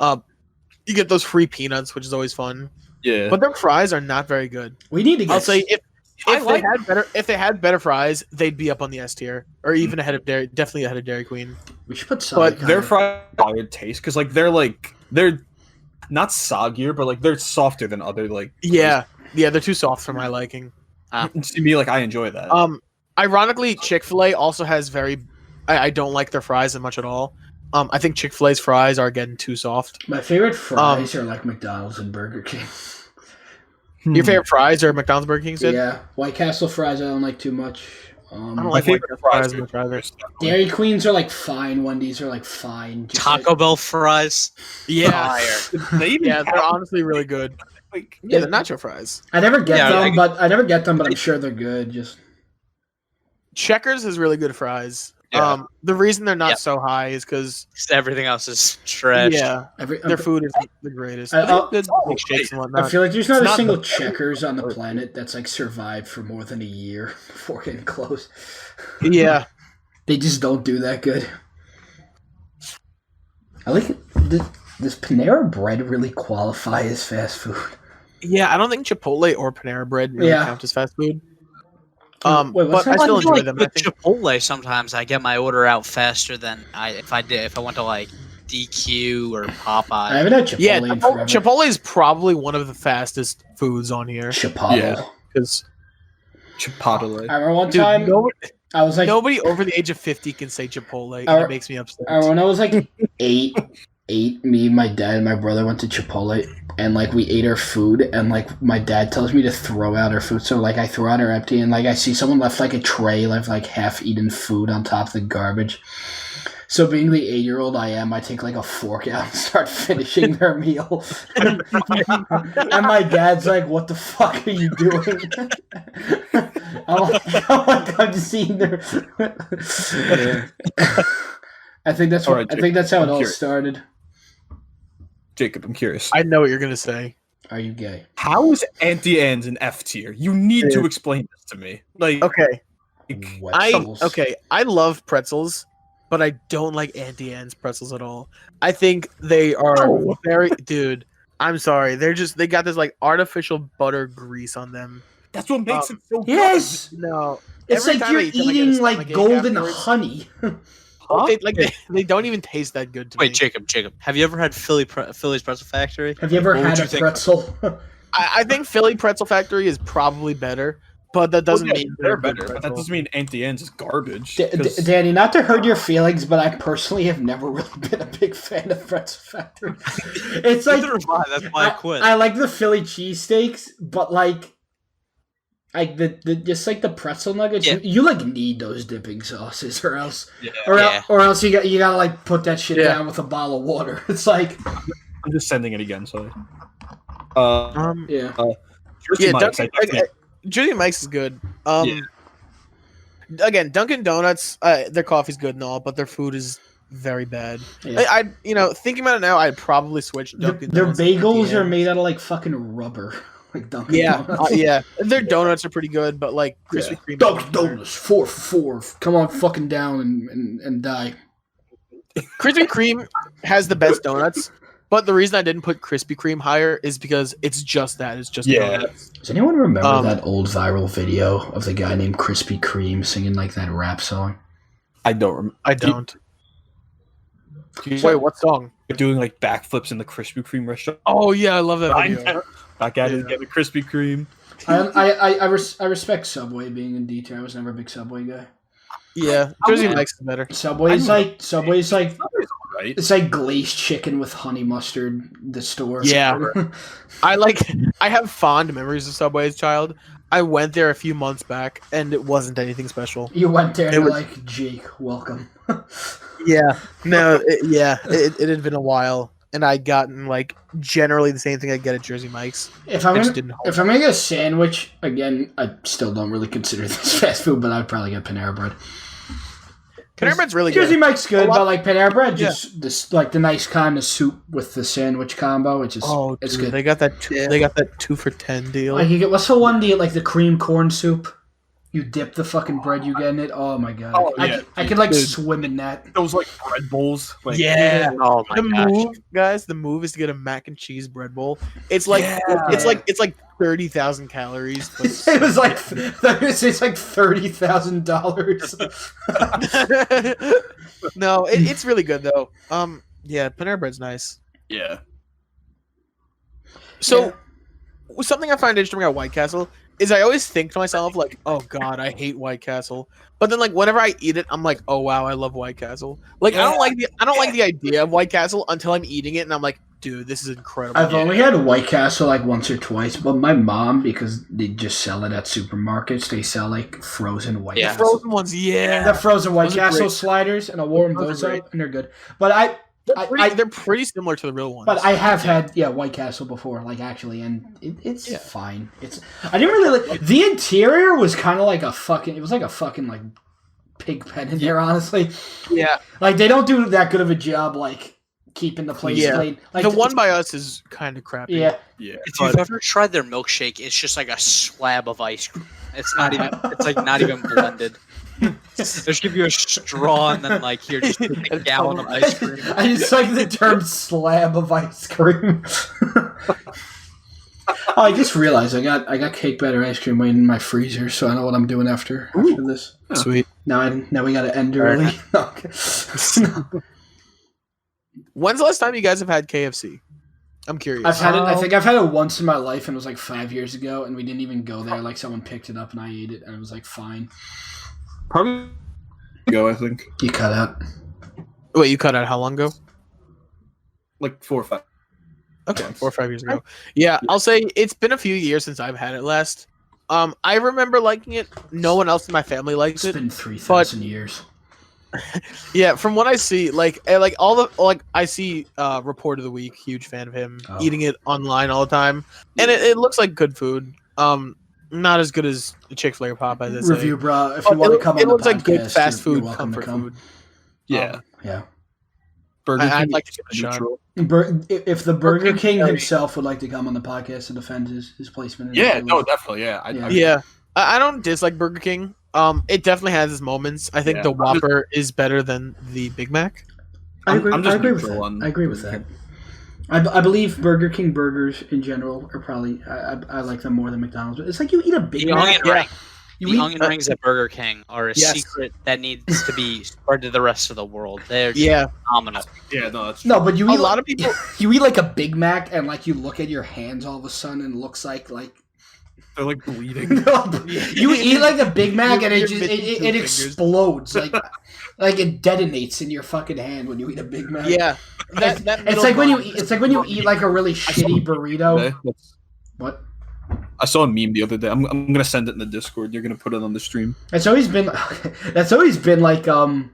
You get those free peanuts, which is always fun. Yeah. But their fries are not very good. We need to get. I'll say I like- if they had better fries, they'd be up on the S tier or even ahead of definitely ahead of Dairy Queen. we should put Sonic. But their higher. fries taste because like they're not soggier, but like they're softer than other like. Yeah, they're too soft for my liking. To me, like I enjoy that. Ironically, Chick-fil-A also has I don't like their fries that much at all. I think Chick-fil-A's fries are getting too soft. My favorite fries are like McDonald's and Burger King. Your favorite fries are McDonald's, Burger King? Sid? Yeah, White Castle fries I don't like too much. I don't My like favorite White Castle fries fries much either. Dairy Queens are like fine. Wendy's are like fine. Just Taco like, Bell fries. Yeah, They even yeah, they're have, honestly really good. like Yeah, the nacho fries. I never get Yeah, them, but I'm sure they're good. Just Checkers has really good fries. Yeah. The reason they're not Yeah. so high is because Everything else is trash. their food isn't the greatest. I- They have good shakes and I whatnot. feel like there's not It's a not single the- Checkers on the planet that's like survived for more than a year before getting close. Yeah, They just don't do that good. I like it. Does Panera Bread really qualify as fast food? yeah. I don't think Chipotle or Panera Bread really Yeah. count as fast food. Wait, what's But I that? still I feel enjoy like them. I with think Chipotle, sometimes I get my order out faster than if I went to like DQ or I Popeye. haven't had Chipotle yeah, in forever. Chipotle is probably one of the fastest foods on here Chipotle. Yeah. because Chipotle. I remember one time I was like, nobody over the age of 50 can say Chipotle, and Our- it makes me upset. when I was like eight, me, my dad, and my brother went to Chipotle, and like we ate our food, and like my dad tells me to throw out our food, so like I throw out our empty, and like I see someone left like a tray, left like half-eaten food on top of the garbage. So being the 8-year-old I am, I take like a fork out and start finishing their meal. And my dad's like, "What the fuck are you doing?" I'm just eating their. I think that's All what, right, I think that's how it I'm all curious. started. Jacob, I'm curious. I know what you're gonna say. Are you gay? How is Auntie Anne's an F tier? You need to explain this to me. Like, Okay, Wetzels. I love pretzels, but I don't like Auntie Anne's pretzels at all. I think they are No. very dude. I'm sorry. They got this like artificial butter grease on them. that's what makes it so Yes, No, it's every like time you're I eat them, I get a eating like stomachache golden afterwards. honey. good. They don't even taste that good to me. Wait, Jacob, have you ever had Philly's Pretzel Factory? Have you ever What would had you a think? pretzel? I think Philly Pretzel Factory is probably better, but that doesn't mean they're a good better. But that pretzel. doesn't mean Auntie Anne's is garbage. D- Danny, not to hurt your feelings, but I personally have never really been a big fan of Pretzel Factory. It's like Neither have I, that's why I quit. I like the Philly cheesesteaks, but like the just like the pretzel nuggets, Yeah. you like need those dipping sauces, or else, Yeah. or else you gotta like put that shit Yeah. down with a bottle of water. It's like, I'm just sending it again. Sorry. yeah. Jersey Yeah, Mike's, I Dunkin', think- Jersey Mike's is good. Yeah. Again, Dunkin' Donuts, their coffee's good and all, but their food is very bad. Yeah. I thinking about it now, I'd probably switch Dunkin' Their Donuts. to bagels Auntie are Anne's. made out of like fucking rubber, like Dunkin' Yeah, Donuts. yeah. Their donuts are pretty good, but like Krispy Yeah. Kreme. Dunkin' Donuts 4 for 4. Come on, fucking down and die. Krispy Kreme has the best donuts, but the reason I didn't put Krispy Kreme higher is because it's just that. It's just Yeah. donuts. Does anyone remember Um, that old viral video of the guy named Krispy Kreme singing like that rap song? I don't remember. I don't. Wait, what song? Doing like backflips in the Krispy Kreme restaurant. Oh yeah, I love that video. Back at it Yeah. again, the Krispy Kreme. I respect Subway being in D tier. I was never a big Subway guy. Yeah, Jersey Mike's is better. Subway's like right? It's like glazed chicken with honey mustard. The store. Yeah. I have fond memories of Subway as a child. I went there a few months back, and it wasn't anything special. You went there and It you're was- like, Jake, welcome. Yeah, no, it had been a while, and I'd gotten like generally the same thing I get at Jersey Mike's. If I'm I just gonna, didn't hold if I'm gonna get a sandwich, again, I still don't really consider this fast food, but I'd probably get Panera Bread. Panera Bread's really Jersey good. Mike's good, A lot- but like Panera Bread, just this like the nice kind of soup with the sandwich combo, which is it's Dude, good. They got that. They got that 2 for $10 deal. Like you get what's the one deal like the cream corn soup? You dip the fucking bread you get in it. Oh my god! Oh, yeah. I could like Dude. swim in that. Those like bread bowls. Like, Yeah. Oh my The gosh. move, guys. The move is to get a mac and cheese bread bowl. It's like Yeah. it's like 30,000 calories. But It was like it's like $30,000. no, it's really good though. Yeah, Panera Bread's nice. Yeah. So something I find interesting about White Castle is I always think to myself like, oh god, I hate White Castle. But then like whenever I eat it, I'm like, oh wow, I love White Castle. Like I don't like the idea of White Castle until I'm eating it and I'm like, dude, this is incredible. I've only had White Castle like once or twice, but my mom, because they just sell it at supermarkets, they sell like frozen White Yeah. Castle. Frozen ones, yeah. The frozen White Those are Castle great. sliders, and I warm Those are those great. up, and they're good. But They're pretty similar to the real ones. But I have had White Castle before, like actually, and it's Yeah. fine. I didn't really like the interior was kind of like a fucking. It was like a fucking like pig pen in there, honestly. yeah, Like they don't do that good of a job like keeping the place Yeah. clean. Like the one by us is kind of crappy. yeah, Yeah. If you've ever tried their milkshake, it's just like a slab of ice cream. It's not even. It's like not even blended. They just give you a straw and then like here, just take a gallon of ice cream. I just like the term slab of ice cream. Oh, I just realized I got cake batter ice cream waiting in my freezer, so I know what I'm doing after this. Sweet. Now we got to end early. Okay. When's the last time you guys have had KFC? I'm curious. I've had it. I think I've had it once in my life, and it was like 5 years ago, and we didn't even go there. Like someone picked it up, and I ate it, and it was like fine. Probably go, I think. You cut out. Wait, you cut out how long ago? Like 4 or 5. Okay, 4 or 5 years ago. Yeah, I'll say it's been a few years since I've had it last. I remember liking it. No one else in my family likes It's it. been 3,000 years. Yeah, from what I see, I see Report of the Week, huge fan of him, Oh. eating it online all the time, and it looks like good food. Not as good as Chick-fil-A or Popeyes. I'd say. Review, bro. If But you want to come on it the looks like good podcast, fast you're food, welcome to comfort come. food. Yeah. Yeah. Burger I'd King like to give it a shot. neutral. If the Burger King King Curry. himself would like to come on the podcast to defend his placement. in Yeah, the no, list. definitely. Yeah. Yeah, I don't dislike Burger King. It definitely has its moments. I think Yeah, the I'm just- Whopper is better than the Big Mac. I agree. I'm just I agree with neutral that. on I agree with Burger that. I believe Burger King burgers in general are probably I like them more than McDonald's. It's like you eat a Big The onion Mac. ring. You The eat onion rings at Burger King are a Yes. secret that needs to be spread to the rest of the world. They're just Yeah, phenomenal. Yeah, no, that's no, but you a eat lot of people. you eat like a Big Mac and like you look at your hands all of a sudden and it looks like they're like bleeding. you eat like a Big Mac and You're it just missing it 2 fingers. explodes like it detonates in your fucking hand when you eat a Big Mac. Yeah, that It's middle like when you ground eat, it's like when you eat like a really shitty burrito. That's- What? I saw a meme the other day. I'm gonna send it in the Discord. You're gonna put it on the stream. That's always been like one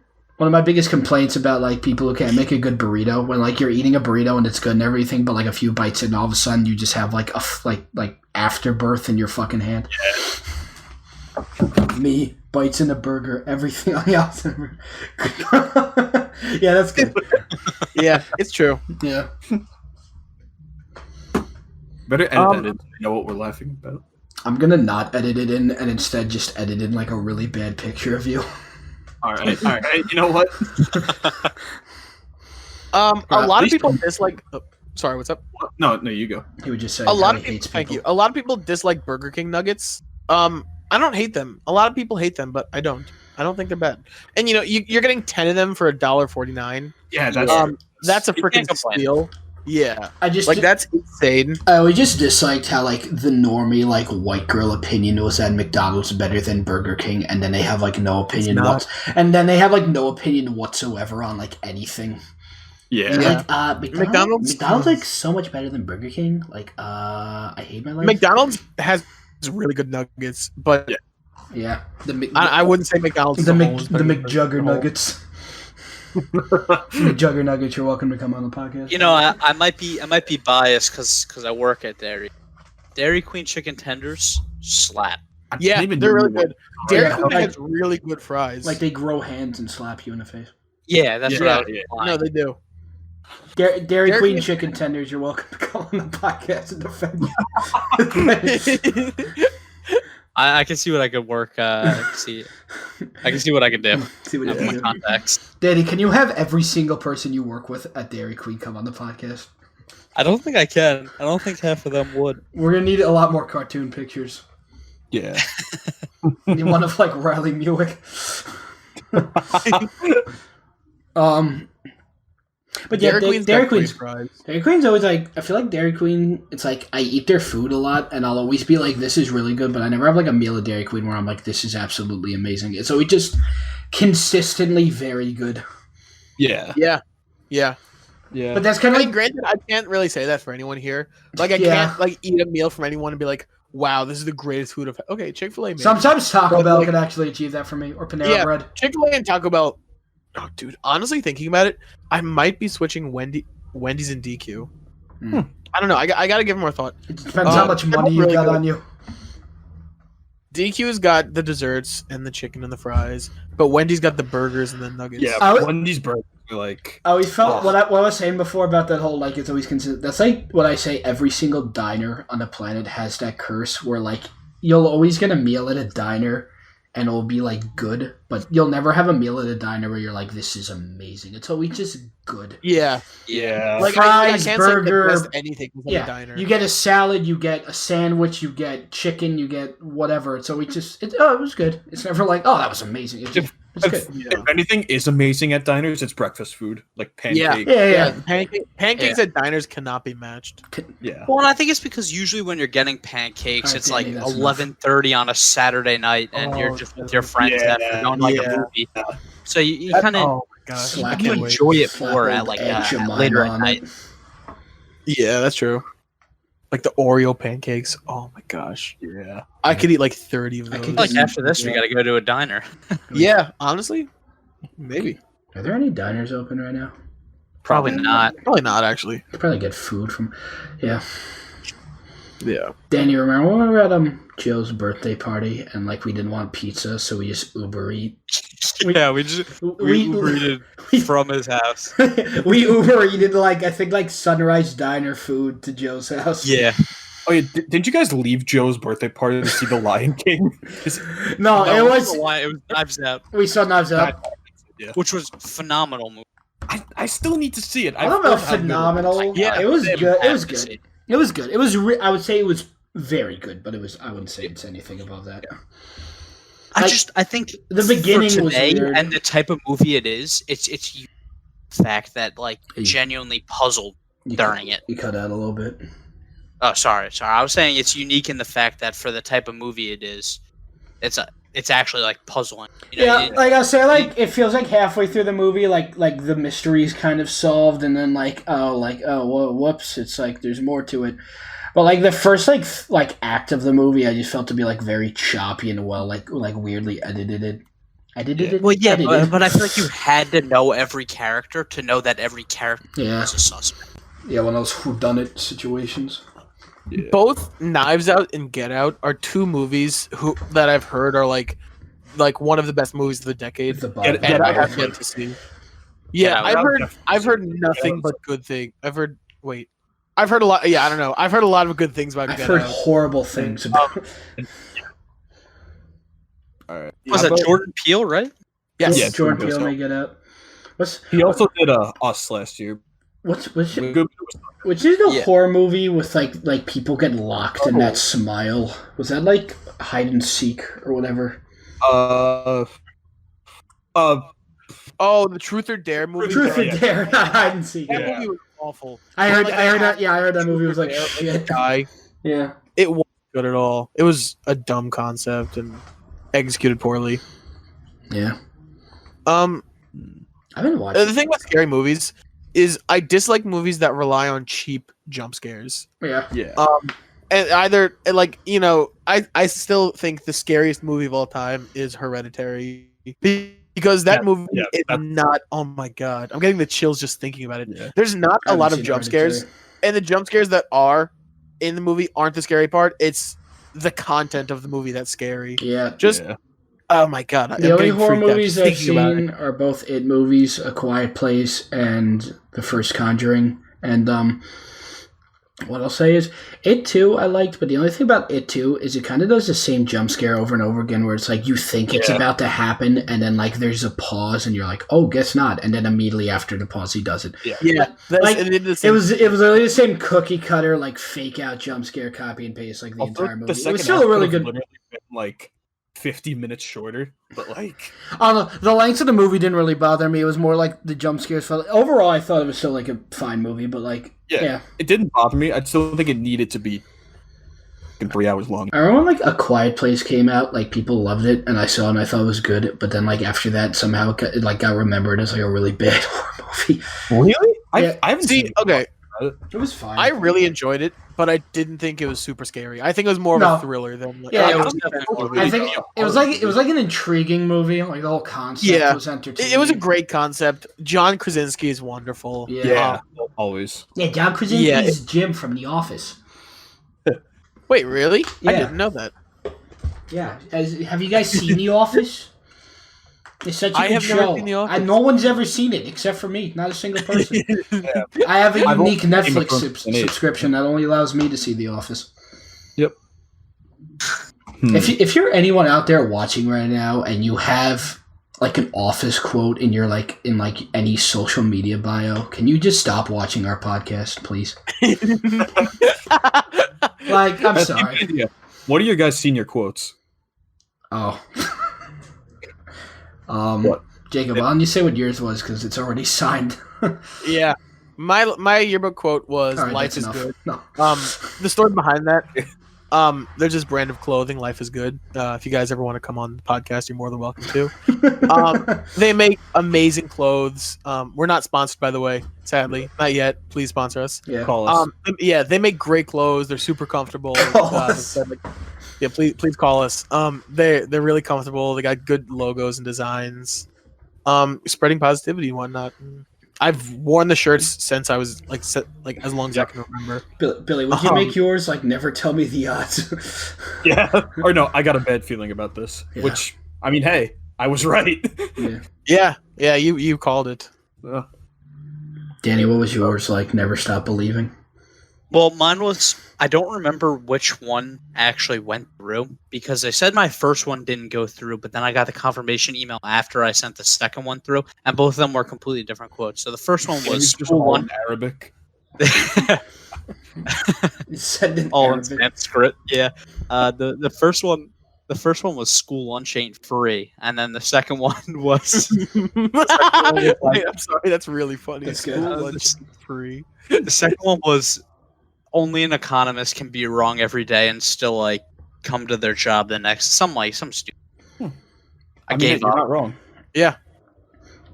of my biggest complaints about like people who can't make a good burrito when like you're eating a burrito and it's good and everything, but like a few bites in, and all of a sudden you just have like like afterbirth in your fucking hand. Me bites in a burger, everything on the outside. Yeah, that's good. Yeah, it's true. Yeah. Better edit it. You know what we're laughing about. I'm gonna not edit it in and instead just edit in like a really bad picture of you. All right. You know what? A lot of people dislike. Oh, sorry, what's up? No, you go. He would just say A lot how of he people. hates Thank you. people. A lot of people dislike Burger King nuggets. I don't hate them. A lot of people hate them, but I don't. I don't think they're bad. And you know, you're getting 10 of them for $1.49. Yeah, that's That's a You can't freaking complain. steal. Yeah, I just like that's insane. we just disliked how like the normie like white girl opinion was that McDonald's is better than Burger King, and then they have like no opinion not. and then they have like no opinion whatsoever on like anything. Yeah. And, Yeah. like McDonald's- McDonald's like so much better than Burger King. Like I hate my life. McDonald's has really good nuggets, but Yeah. Yeah, I wouldn't say McDonald's. the as a whole is better than McJugger Burger King as a whole. Nuggets. McJugger Nuggets, you're welcome to come on the podcast. You know, I might be biased because I work at Dairy Queen chicken tenders slap. Yeah, Maybe they're really new good. Dairy Yeah, Queen like- has really good fries. like they grow hands and slap you in the face. Yeah, that's what I was Yeah. implying. no, they do. Dairy Dairy Queen Queen- chicken tenders, you're welcome to come on the podcast and defend you. I can see what I could work. I can see what I can do. See what I you have my do. contacts. Daddy, can you have every single person you work with at Dairy Queen come on the podcast? I don't think I can. I don't think half of them would. We're gonna need a lot more cartoon pictures. Yeah. You one of like Riley Muick. But yeah, Queen's Dairy got great Queen's fries. Dairy Queen's always like, I feel like Dairy Queen, it's like I eat their food a lot and I'll always be like, this is really good, but I never have like a meal at Dairy Queen where I'm like, this is absolutely amazing. It's always just consistently very good. Yeah. Yeah, yeah. Yeah. But that's kind I of mean, like, granted, I can't really say that for anyone here. Like, I Yeah. can't like eat a meal from anyone and be like, "Wow, this is the greatest food I've." Okay, Chick-fil-A. sometimes Taco But, Bell like- can actually achieve that for me, or Panera Yeah. Bread. Chick-fil-A and Taco Bell. Oh, dude. Honestly, thinking about it, I might be switching Wendy's and DQ. Hmm. I don't know. I got to give more thought. It depends how much they're money both you really got good. on you. DQ's got the desserts and the chicken and the fries, but Wendy's got the burgers and the nuggets. Yeah. I would- Wendy's burgers are like. I always felt Oh. what I was saying before about that whole like it's always consistent. That's like what I say. Every single diner on the planet has that curse where like you'll always get a meal at a diner and it'll be like good, but you'll never have a meal at a diner where you're like, this is amazing. It's always just good. Yeah. Yeah. Like Fries, I can't burger, say the best anything was at a Yeah, diner. you get a salad, you get a sandwich, you get chicken, you get whatever. It's always just it was good. It's never like, oh, that was amazing. It's good. If anything is amazing at diners, it's breakfast food, like pancakes. Yeah. Pancakes at diners cannot be matched. Yeah. Well, and I think it's because usually when you're getting pancakes, Alright, it's like Danny, that's enough. 11:30 on a Saturday night, and you're just with your friends Yeah, after going to like yeah. a movie. So you kind of Oh my gosh. Slap I can't you wait. enjoy it Slap more old at like Aunt Jemima later at on night. it. Yeah, that's true. Like the Oreo pancakes. Oh my gosh. Yeah. I could eat like 30 of I those. could Like after this, we got to go to a diner. Yeah, honestly, maybe. Are there any diners open right now? Probably not. Probably not actually. You could probably get food from. Yeah. Yeah. Danny, remember when we were at Joe's birthday party and like we didn't want pizza, so we just Uber Eat. Yeah, we Ubered from his house. we Uber Eated like I think like Sunrise Diner food to Joe's house. Yeah. Oh yeah. Didn't you guys leave Joe's birthday party to see The Lion King? No, it was It was Knives Out, we saw Knives Out. which was phenomenal movie. I still need to see it. I don't know, heard how good it was. phenomenal. Yeah, it was they good. It have was to see good. it. It was good. It was. I would say it was very good, but it was. I wouldn't say it's anything above that. Like, I think the beginning for was today weird. and the type of movie it is, it's the fact that like Hey. genuinely puzzled during it. You cut out a little bit. Oh, sorry. I was saying it's unique in the fact that for the type of movie it is, it's actually like puzzling. You know, Yeah, like I say, like it feels like halfway through the movie, like the mystery's kind of solved, and then well, whoops, it's like there's more to it. But like the first like act of the movie, I just felt to be like very choppy and like weirdly edited. Well, yeah, Edited. but I feel like you had to know every character to know that every character Yeah, was a suspect. yeah, one of those whodunit situations. Yeah. Both Knives Out and Get Out are two movies that I've heard are like one of the best movies of the decade. The Get And I Out. have yet to see. Yeah, Get Out. I've heard nothing but good things. I've heard a lot. Yeah, I don't know. I've heard a lot of good things about I've Get heard Out. horrible things about. All right. Was that Jordan Peele, right? Yes. Yeah, Jordan Jordan Peele Peele. may get out. He also did Us last year. Which is Good. the Yeah. horror movie with like people get locked in that smile? Was that like hide and seek or whatever? Oh, the Truth or Dare movie. Truth or yeah. Dare, not hide and seek. That Yeah. movie was awful. I heard that. Yeah, I heard that movie was like Truth or Dare, shit. guy. Yeah. It wasn't good at all. It was a dumb concept and executed poorly. Yeah. Um, I've been watching. the thing with scary movies is I dislike movies that rely on cheap jump scares. Yeah. Yeah. And either like I still think the scariest movie of all time is Hereditary because that movie is not. Oh my god, I'm getting the chills just thinking about it. Yeah. There's not a lot of jump scares, and the jump scares that are in the movie aren't the scary part. It's the content of the movie that's scary. Yeah. Oh my god, the only horror movies I've seen are both It movies, A Quiet Place, and the first Conjuring. And what I'll say is, It 2 I liked, but the only thing about It 2 is it kind of does the same jump scare over and over again, where it's like you think it's about to happen, and then like there's a pause, and you're like, oh, guess not, and then immediately after the pause, he does it. Yeah. Like, it was literally the same cookie cutter, like fake out jump scare, copy and paste, like the entire movie. It was still a really good. Like 50 minutes shorter, but like I don't know. The length of the movie didn't really bother me. It was more like the jump scares. Overall, I thought it was still like a fine movie, but like yeah, it didn't bother me. I still think it needed to be 3 hours long. I remember when like A Quiet Place came out, like people loved it, and I saw it and I thought it was good. But then like after that, somehow it got remembered as like a really bad horror movie. Really? Yeah. I haven't seen. Okay, it was fine. I really enjoyed it, but I didn't think it was super scary. I think it was more of a thriller than. Like, I think it was like an intriguing movie. Like the whole concept was entertaining. It was a great concept. John Krasinski is wonderful. Yeah, always. Yeah, John Krasinski is Jim from The Office. Wait, really? Yeah. I didn't know that. Yeah, have you guys seen The Office? It's such a good have show. never seen The Office. And no one's ever seen it except for me. Not a single person. I have a unique Netflix subscription that only allows me to see The Office. Yep. If you're anyone out there watching right now and you have like an Office quote in your in any social media bio, can you just stop watching our podcast, please? Like, I'm sorry. What are your guys' senior quotes? Oh. Jacob, why don't you say what yours was, because it's already signed. Yeah. My yearbook quote was "Life is good." No. The story behind that, there's this brand of clothing, Life is Good. If you guys ever want to come on the podcast, you're more than welcome to. They make amazing clothes. We're not sponsored, by the way, sadly, not yet. Please sponsor us. Yeah. Call us. They make great clothes. They're super comfortable. Yeah, please call us. They're really comfortable. They got good logos and designs. Spreading positivity and whatnot. I've worn the shirts since I was as long as I can remember. Billy, would you make yours like never tell me the odds? Yeah. Or no, I got a bad feeling about this. Yeah. Which, I mean, hey, I was right. Yeah, you called it. Danny, what was yours like? Never stop believing. Well, mine was, I don't remember which one actually went through, because they said my first one didn't go through, but then I got the confirmation email after I sent the second one through, and both of them were completely different quotes. So the first one was school one. Arabic. Said in all Arabic. in Sanskrit. Yeah. The first one was school lunch ain't free, and then the second one was. I'm sorry, that's really funny. That's school good. lunch free. The second one was only an economist can be wrong every day and still like come to their job the next. Some stupid. I gave you're up. not wrong. Yeah.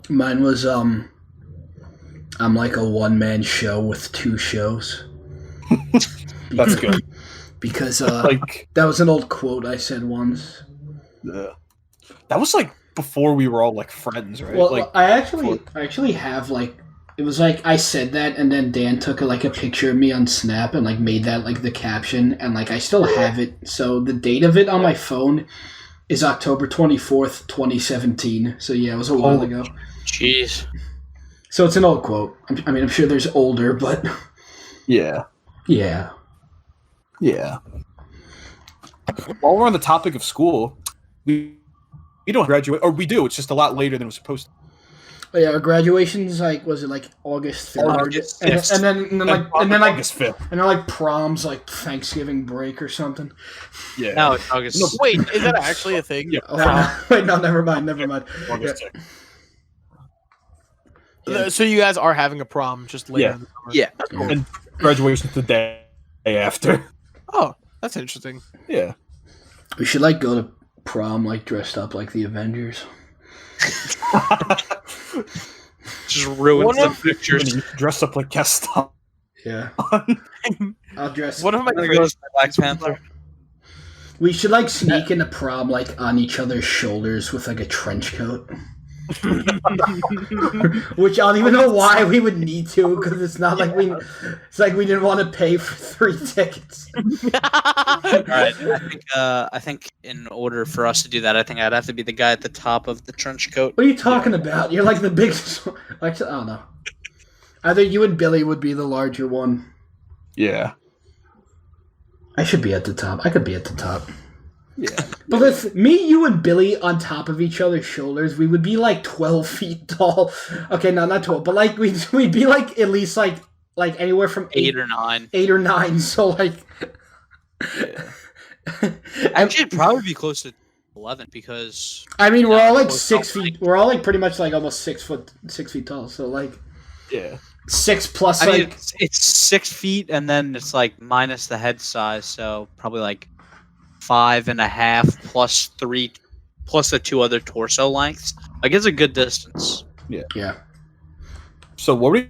Mine was I'm like a one-man show with 2 shows. That's good. Because that was an old quote I said once. That was like before we were all like friends, right? Well, like, I actually have like, it was like I said that, and then Dan took a picture of me on Snap and like made that like the caption, and like I still have it. So the date of it on my phone is October 24th, 2017. So yeah, it was a while ago. Jeez. So it's an old quote. I'm sure there's older, but yeah. While we're on the topic of school, we don't graduate, or we do. It's just a lot later than it was supposed to. Oh, yeah, our graduation's like, was it like August 3rd? August 5th. And then August 5th. And then like prom's like Thanksgiving break or something. Yeah. No, it's August. No, wait, is that actually a thing? Yeah. Wait, no, never mind. August 6th. Yeah. So you guys are having a prom just later in the summer? Yeah. Yeah. And graduation's the day after. Oh, that's interesting. Yeah. We should like go to prom like dressed up like the Avengers. Just just ruins the pictures. Vinny, dress up like Gaston. Yeah. I'll dress. One of my There goes my Black Panther. We should like sneak into prom like on each other's shoulders with like a trench coat. Which I don't even know why we would need to, because it's not like we. It's like we didn't want to pay for 3 tickets. All right, I think in order for us to do that, I think I'd have to be the guy at the top of the trench coat. What are you talking about? You're like the big. Like, I don't know. Either you and Billy would be the larger one. Yeah. I should be at the top. I could be at the top. Yeah. But with me, you, and Billy on top of each other's shoulders, we would be like 12 feet tall. Okay, no, not 12, but like we'd be like at least like anywhere from 8 or 9. 8 or 9. So like, Actually, it'd probably be close to 11 because I mean, we're all like we're 6 all, feet. We're all like pretty much like almost 6 feet tall. So like, Yeah. 6 plus I like mean, it's 6 feet, and then it's like minus the head size, so probably like 5.5 plus 3 plus the 2 other torso lengths. Like it's a good distance. yeah. So what were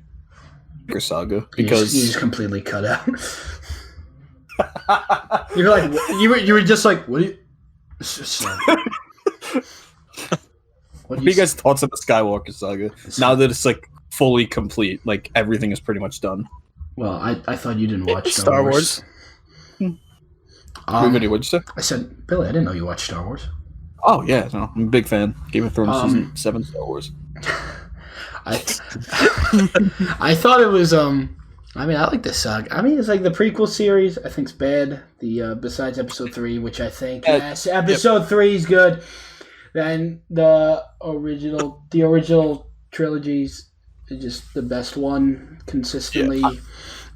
you Saga? Because you just completely cut out. You're like you were just like what? What are you guys' thoughts on the Skywalker Saga? Now that it's like fully complete, like everything is pretty much done. Well, I thought you didn't watch Star Wars. What'd you say? I said, Billy, I didn't know you watched Star Wars. Oh yeah, no, I'm a big fan. Game of Thrones season 7 Star Wars. I thought it was I mean, I like this saga. I mean, it's like the prequel series. I think's bad. The besides episode 3, which I think yes, episode 3 is good. Then the original trilogies is just the best one consistently. Yeah,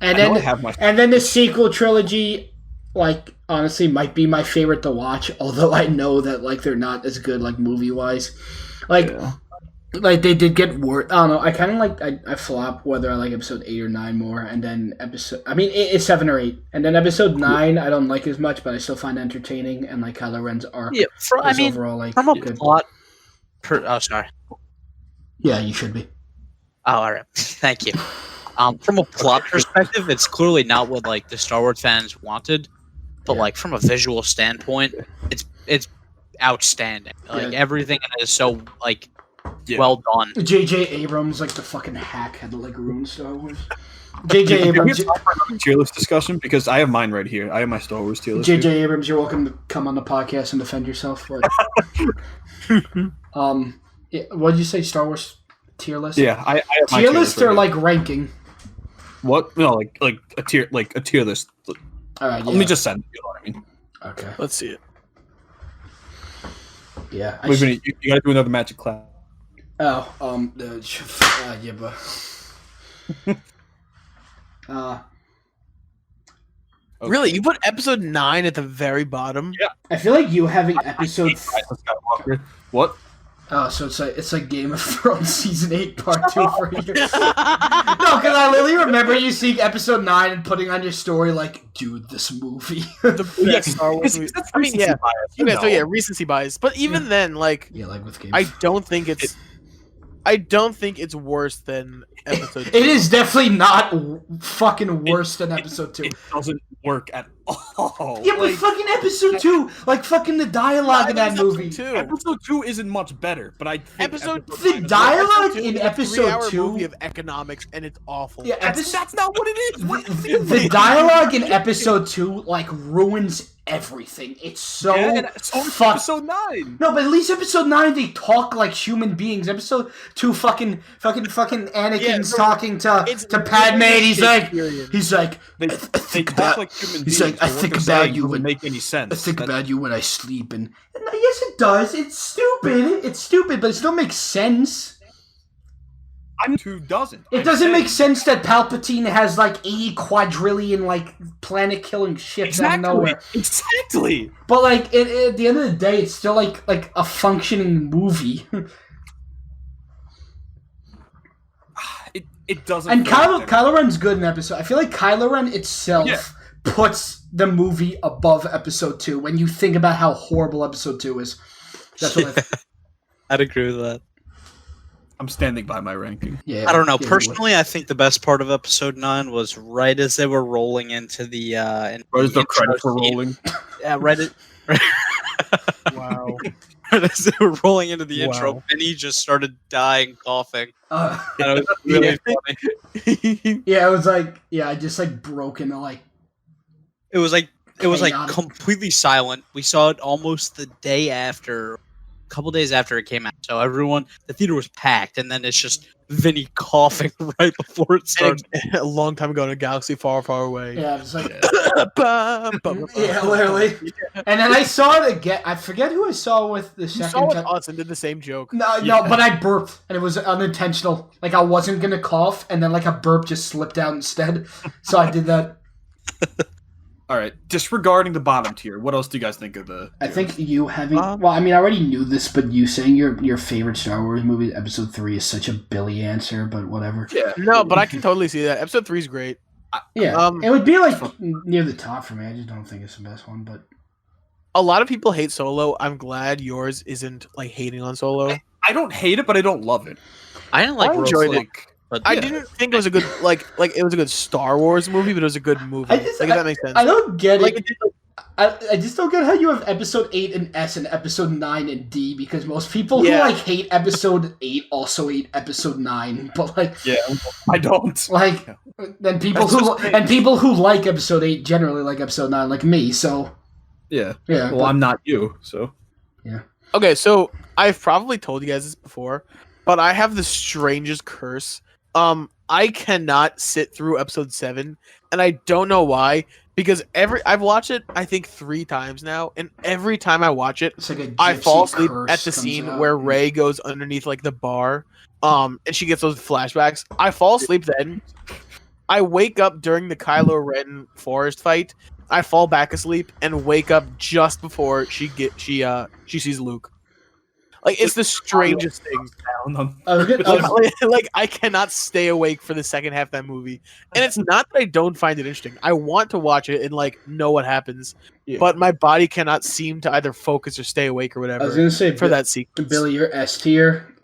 and then the sequel trilogy, like honestly, might be my favorite to watch. Although I know that like they're not as good like movie wise. Like they did get worse. I don't know. I kind of like I flop whether I like episode 8 or 9 more, and then it's 7 or 8, and then episode 9 I don't like as much, but I still find entertaining, and like Kylo Ren's arc. Yeah, overall like from a good. plot. Oh, sorry. Yeah, you should be. Oh, all right. Thank you. From a plot perspective, it's clearly not what like the Star Wars fans wanted, but like from a visual standpoint, it's outstanding. Like everything in it is so like well done. J.J. Abrams, like the fucking hack, had to like ruin Star Wars. J.J. Abrams. Tier list discussion because I have mine right here. I have my Star Wars tier list. J.J. Abrams, you're welcome to come on the podcast and defend yourself. But, what did you say? Star Wars tier list? Yeah, I have my tier list right or here. like ranking. What? No, like a tier list. All right. Let me just send it. You know what I mean? Okay. Let's see it. Yeah. Wait, Vinny, you gotta do another Magic Cloud. Oh, yeah, but Okay. Really, you put episode 9 at the very bottom? Yeah. I feel like you having episode. Skywalker. What? Oh, so it's like Game of Thrones season 8 part 2 for you. No, because I literally remember you seeing episode 9 and putting on your story like, dude, this movie. The best Star Wars movie. I mean, yeah. Bias. So yeah, recency bias. But even then, like, Yeah, like with Game. I don't think it's worse than episode 2. It is definitely not fucking worse than episode 2. It doesn't work at all. Yeah, but fucking episode 2, like fucking the dialogue in that movie. Episode 2 isn't much better, but I think The dialogue in episode 2 movie of economics, and it's awful. Yeah, that's not what it is. What the dialogue in episode 2 like ruins everything. It's so episode 9. No, but at least episode 9 they talk like human beings. Episode 2 fucking Anakin's talking to Padme and he's like They talk like human beings. I think about you when make any sense. I think about you when I sleep and yes it does. It's stupid, but it still makes sense. Who doesn't? It doesn't make sense that Palpatine has like 80 quadrillion like planet killing ships out of nowhere. Exactly. But like at the end of the day, it's still like a functioning movie. It doesn't. And Kylo Ren's good in episode. I feel like Kylo Ren itself puts the movie above episode 2 when you think about how horrible episode 2 is. That's what I'd agree with that. I'm standing by my ranking. Yeah, I don't know. yeah, Personally, I think the best part of episode 9 was right as they were rolling into the What is the intro credits were scene. rolling? Yeah, Wow. right as they were rolling into the intro, Wow. Vinny just started dying, coughing. Uh, And it was really funny. yeah, it was like, I just like broke into like. It was like Chaotic. completely silent. We saw it almost the day after, a couple days after it came out. So the theater was packed, and then it's just Vinny coughing right before it starts. A long time ago in a galaxy far, far away. Yeah, it was like. Yeah, Yeah, literally. And then I saw it again. I forget who I saw with the You second saw with time. us and did the same joke. No, but I burped, and it was unintentional. Like, I wasn't gonna cough, and then like a burp just slipped out instead. So I did that. All right, disregarding the bottom tier, what else do you guys think of the? I think you having. Well, I mean, I already knew this, but you saying your favorite Star Wars movie, Episode 3, is such a Billy answer. But whatever. Yeah. No, but I can totally see that. Episode 3 is great. Yeah, it would be like near the top for me. I just don't think it's the best one, but. A lot of people hate Solo. I'm glad yours isn't like hating on Solo. I don't hate it, but I don't love it. I didn't like I enjoyed Rogue it. One, but I didn't think it was a good like it was a good Star Wars movie, but it was a good movie. If that makes sense. I don't get Like, it. I just don't get how you have Episode 8 in S and Episode 9 in D, because most people who like hate Episode 8 also hate Episode 9. But like, Yeah, I don't. like, then people who like Episode 8 generally like Episode 9, like me. So Yeah. yeah. Well, I'm not you, so. Okay, so I've probably told you guys this before, but I have the strangest curse. I cannot sit through Episode 7, and I don't know why. Because I've watched it, I think 3 times now, and every time I watch it, It's like a I fall gypsy asleep curse at the comes scene out. where Rey goes underneath like the bar, and she gets those flashbacks. I fall asleep then. I wake up during the Kylo Ren forest fight. I fall back asleep and wake up just before she sees Luke. Like, it's the strangest thing. I was gonna- Like, I cannot stay awake for the second half of that movie. And it's not that I don't find it interesting. I want to watch it and like know what happens. Yeah. But my body cannot seem to either focus or stay awake or I whatever was gonna say for that sequence. Billy, your S tier.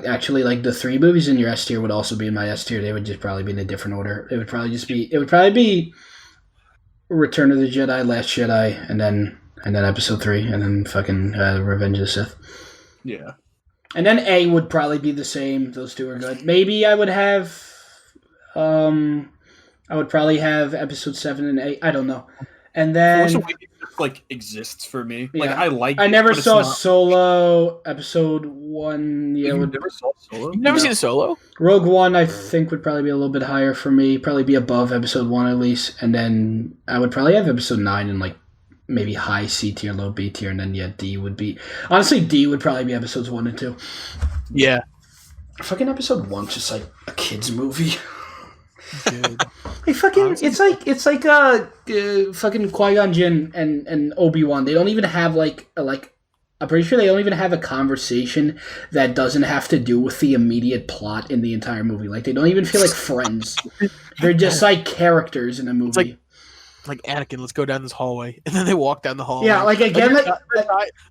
Actually, like the 3 movies in your S tier would also be in my S tier. They would just probably be in a different order. It would probably be Return of the Jedi, Last Jedi, and then Episode 3, and then fucking Revenge of the Sith. Yeah. And then A would probably be the same. Those 2 are good. Maybe I would have, I would probably have Episode 7 and 8. I don't know. And then Force Awakens just, like, exists for me. Like, Yeah. I like I it, never but it's saw not- Solo Episode 1. Yeah, You would never saw Solo? You've never No. seen Solo? Rogue One, I think, would probably be a little bit higher for me. Probably be above Episode 1 at least. And then I would probably have Episode 9 in like maybe high C tier, low B tier, and then D would be. Honestly, D would probably be Episodes 1 and 2. Yeah. Fucking Episode 1's just like a kid's movie. Dude. Like fucking, it's like fucking Qui-Gon Jinn and Obi-Wan. They don't even have like I'm pretty sure they don't even have a conversation that doesn't have to do with the immediate plot in the entire movie. Like, they don't even feel like friends. They're just like characters in a movie. Like, Anakin, let's go down this hallway. And then they walk down the hallway. Yeah, like again,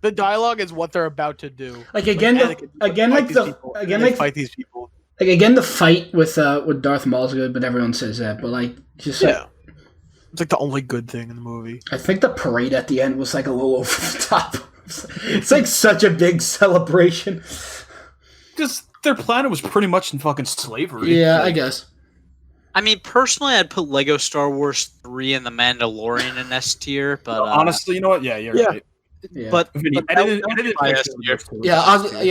the dialogue is what they're about to do. like again, Anakin, fight these people. like again, the fight with Darth Maul's good, but everyone says that. But like, just Yeah. It's like the only good thing in the movie. I think the parade at the end was like a little over the top. It's like such a big celebration. Because their planet was pretty much in fucking slavery. Yeah, Like, I guess. I mean, personally, I'd put Lego Star Wars 3 and The Mandalorian in S tier, but honestly, you know what? Yeah, you're right. Yeah. but Vinny, but edit that it my next S year. tier.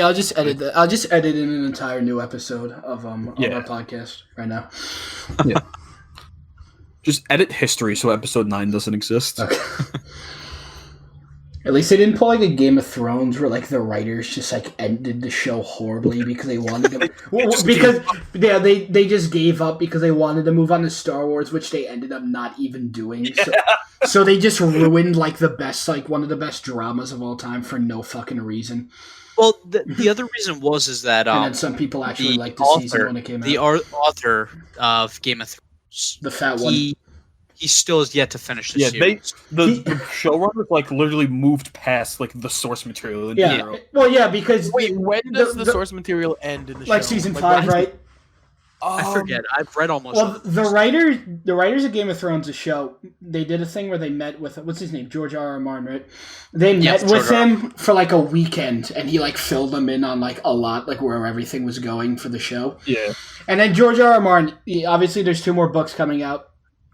I'll just edit that. I'll just edit in an entire new episode of our podcast right now. Just edit history so episode 9 doesn't exist. Okay. At least they didn't pull like a Game of Thrones where like the writers just like ended the show horribly because they wanted to they just gave up because they wanted to move on to Star Wars, which they ended up not even doing. So they just ruined like the best, like one of the best dramas of all time for no fucking reason. Well, the other reason is that And then some people actually liked the season when it came out. the author of Game of Thrones, The fat one. he still has yet to finish the Yeah, series. the showrunners like literally moved past like the source material. In Yeah. general. Well, yeah, because Wait, when does the source material end in the show? like season 5, right? I forget. I've read almost. Well, the writers of Game of Thrones, the show, they did a thing where they met with what's his name, George R. R. Martin, right? They met with him for like a weekend, and he like filled them in on like a lot, like where everything was going for the show. Yeah. And then George R. R. Martin, obviously, there's 2 more books coming out.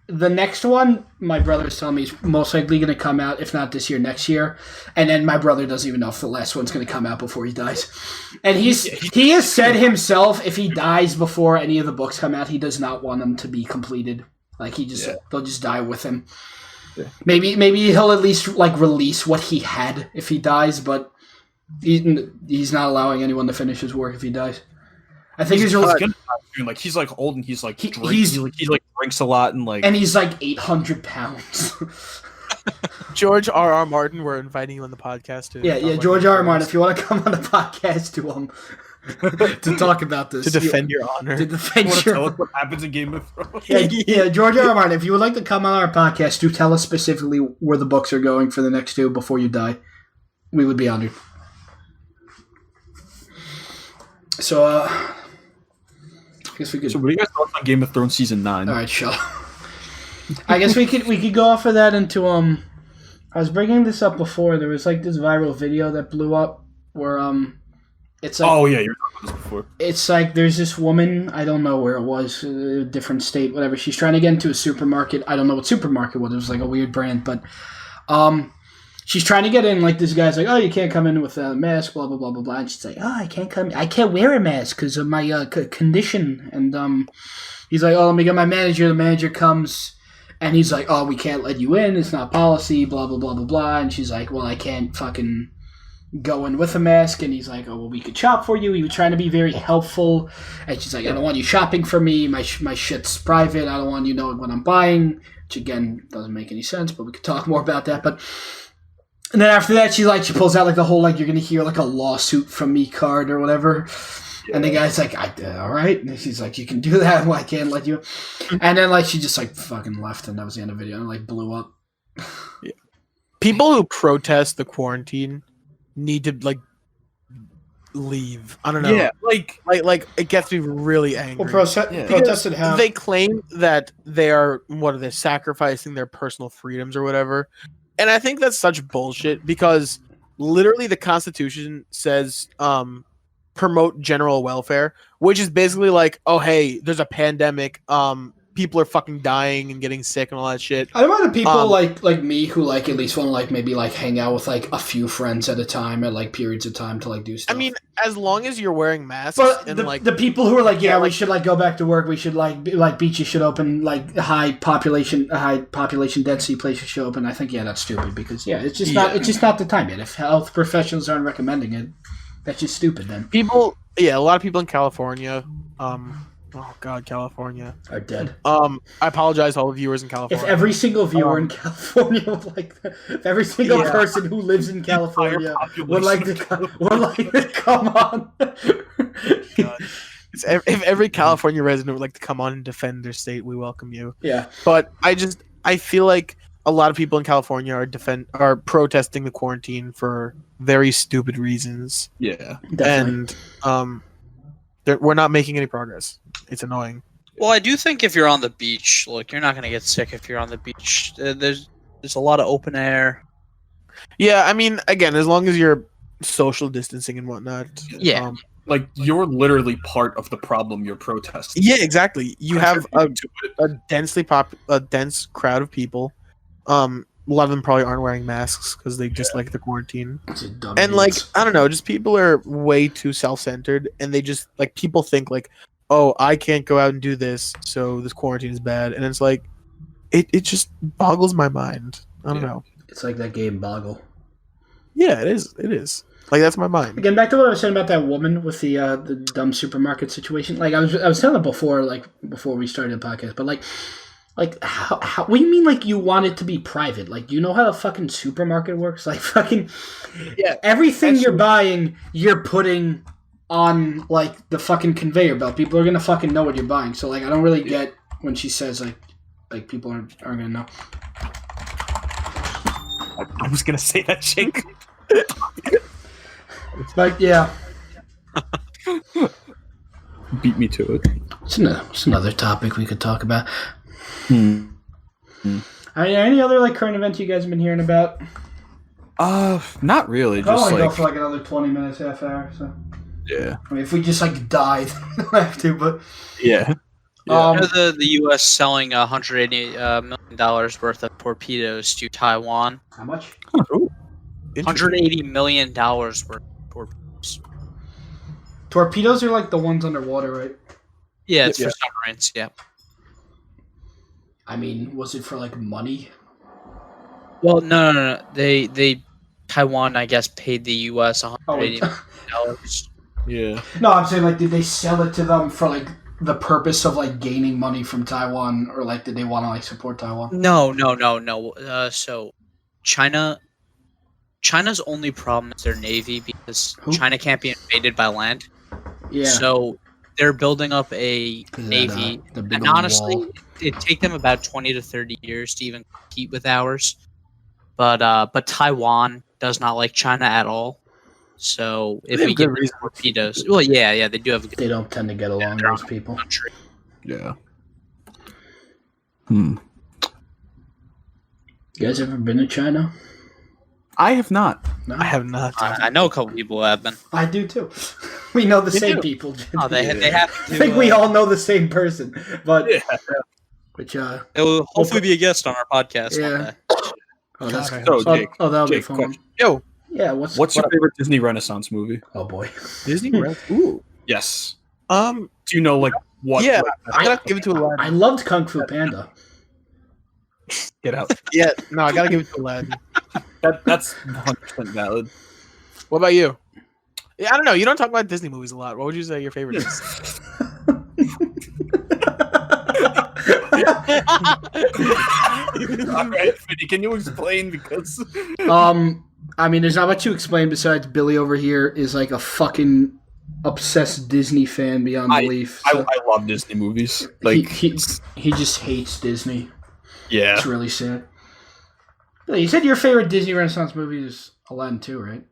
The next one, my brother was telling me, is most likely going to come out, if not this year, next year. And then my brother doesn't even know if the last one's going to come out before he dies. And he has said himself, if he dies before any of the books come out, he does not want them to be completed. Like they'll just die with him. Yeah. Maybe he'll at least like release what he had if he dies, but he's not allowing anyone to finish his work if he dies. I think he's like he's like old and he's like he drinks a lot and he's like 800 pounds. George R. R. Martin, we're inviting you on the podcast too. Yeah, George R. R. Martin, if you want to come on the podcast to talk about this, to defend your honor, tell us what happens in Game of Thrones. Yeah, George R. R. Martin, if you would like to come on our podcast, do tell us specifically where the books are going for the next 2 before you die. We would be honored. So, I guess we could. So, what are you guys thoughts on Game of Thrones season 9? All right, shut up. I guess we could go off of that into I was bringing this up before. There was like this viral video that blew up where it's like, oh yeah, you were talking about this before. It's like there's this woman, I don't know where it was, a different state, whatever. She's trying to get into a supermarket. I don't know what supermarket was. It was like a weird brand, but she's trying to get in. Like this guy's like, oh, you can't come in with a mask, blah blah blah blah blah. And she's like, oh, I can't wear a mask because of my condition. And he's like, oh, let me get my manager. The manager comes. And he's like, oh, we can't let you in. It's not policy, blah, blah, blah, blah, blah. And she's like, well, I can't fucking go in with a mask. And he's like, oh, well, we could shop for you. He was trying to be very helpful. And she's like, I don't want you shopping for me. My shit's private. I don't want you knowing what I'm buying. Which, again, doesn't make any sense, but we could talk more about that. And then after that, she pulls out, like, the whole, like, you're going to hear, like, a lawsuit from me card or whatever. Yeah. And the guy's like, all right. And she's like, you can do that. Well, I can't let you. And then, like, she just, like, fucking left. And that was the end of the video. And, like, blew up. Yeah. People who protest the quarantine need to, like, leave. I don't know. Yeah, like it gets me really angry. Well, protested how? They claim that they are, sacrificing their personal freedoms or whatever. And I think that's such bullshit because literally the Constitution says, promote general welfare, which is basically like, oh hey, there's a pandemic, people are fucking dying and getting sick and all that shit. I don't mind the people like me who like at least want to like maybe like hang out with like a few friends at a time at like periods of time to like do stuff. I mean, as long as you're wearing masks. But and the people who are like, we should like go back to work, we should like beaches should open, like high population density places should open. I think that's stupid because it's just not the time yet. If health professionals aren't recommending it, that's just stupid then. A lot of people in California, oh god, California are dead. I apologize to all the viewers in California. If every single viewer in California if every single person who lives in California would like to come on. If every California resident would like to come on and defend their state, we welcome you. Yeah. But I feel like a lot of people in California are protesting the quarantine for very stupid reasons. Yeah. Definitely. And we're not making any progress. It's annoying. Well, I do think if you're on the beach, look, you're not going to get sick if you're on the beach. There's a lot of open air. Yeah, I mean, again, as long as you're social distancing and whatnot. Yeah. Like, you're literally part of the problem you're protesting. Yeah, exactly. You have a dense crowd of people. A lot of them probably aren't wearing masks because they just like the quarantine. And like, I don't know, just people are way too self-centered, and they just like, people think like, oh, I can't go out and do this, so this quarantine is bad. And it's like, it just boggles my mind. I don't know. It's like that game Boggle. Yeah, it is. Like, that's my mind. Again, back to what I was saying about that woman with the dumb supermarket situation. Like I was telling before we started the podcast, but like, how? What do you mean? Like, you want it to be private? Like, you know how the fucking supermarket works? Like, fucking, everything you're buying, you're putting on like the fucking conveyor belt. People are gonna fucking know what you're buying. So like, I don't really get when she says like, like people aren't gonna know. I was gonna say that, Jake. But yeah, Beat me to it. it's another topic we could talk about. Hmm. Any other like current events you guys have been hearing about? Not really. I Just only go like for like another 20 minutes, half hour. So yeah, I mean, if we just like die, then we'll have to. But yeah. You know, the U.S. selling $180 million worth of torpedoes to Taiwan. How much? Ooh. $180 million worth of torpedoes. Torpedoes are like the ones underwater, right? Yeah, it's Yeah. for submarines. Yeah. I mean, was it for like money? Well, no. They Taiwan, I guess, paid the U.S. $180 million. Yeah. No, I'm saying like, did they sell it to them for like the purpose of like gaining money from Taiwan, or like did they want to like support Taiwan? No. So China's only problem is their navy because Who? China can't be invaded by land. Yeah. So they're building up a 'Cause of that, navy, the big and old honestly, wall. it'd take them about 20 to 30 years to even compete with ours. But Taiwan does not like China at all. So if They have we get good reason. torpedoes, well, yeah, they do have a good They don't tend to get along, those people. country. Yeah. You guys ever been to China? I have not. No, I have not. I know a couple people have been. I do too. We know the You same do? people. Oh, they have to. I think we all know the same person, but Yeah. which It will hopefully be a guest on our podcast Yeah. one day. oh that's God, I So, Jake, that'll be Jake, fun. question. Yo, Yeah, What's your favorite Disney Renaissance movie? Oh boy, Disney. Ooh. Yes. Do Do you know like what? yeah, what- I gotta give it to Aladdin. I loved Kung Fu Panda. Get out. Yeah, no, I gotta give it to Aladdin. That's 100% valid. What about you? Yeah, I don't know. You don't talk about Disney movies a lot. What would you say your favorite is? All right, Vinny, can you explain? Because I mean, there's not much to explain besides Billy over here is like a fucking obsessed Disney fan beyond belief. I So love Disney movies. Like, he just hates Disney. yeah, It's really sad. You said your favorite Disney Renaissance movie is Aladdin 2, right?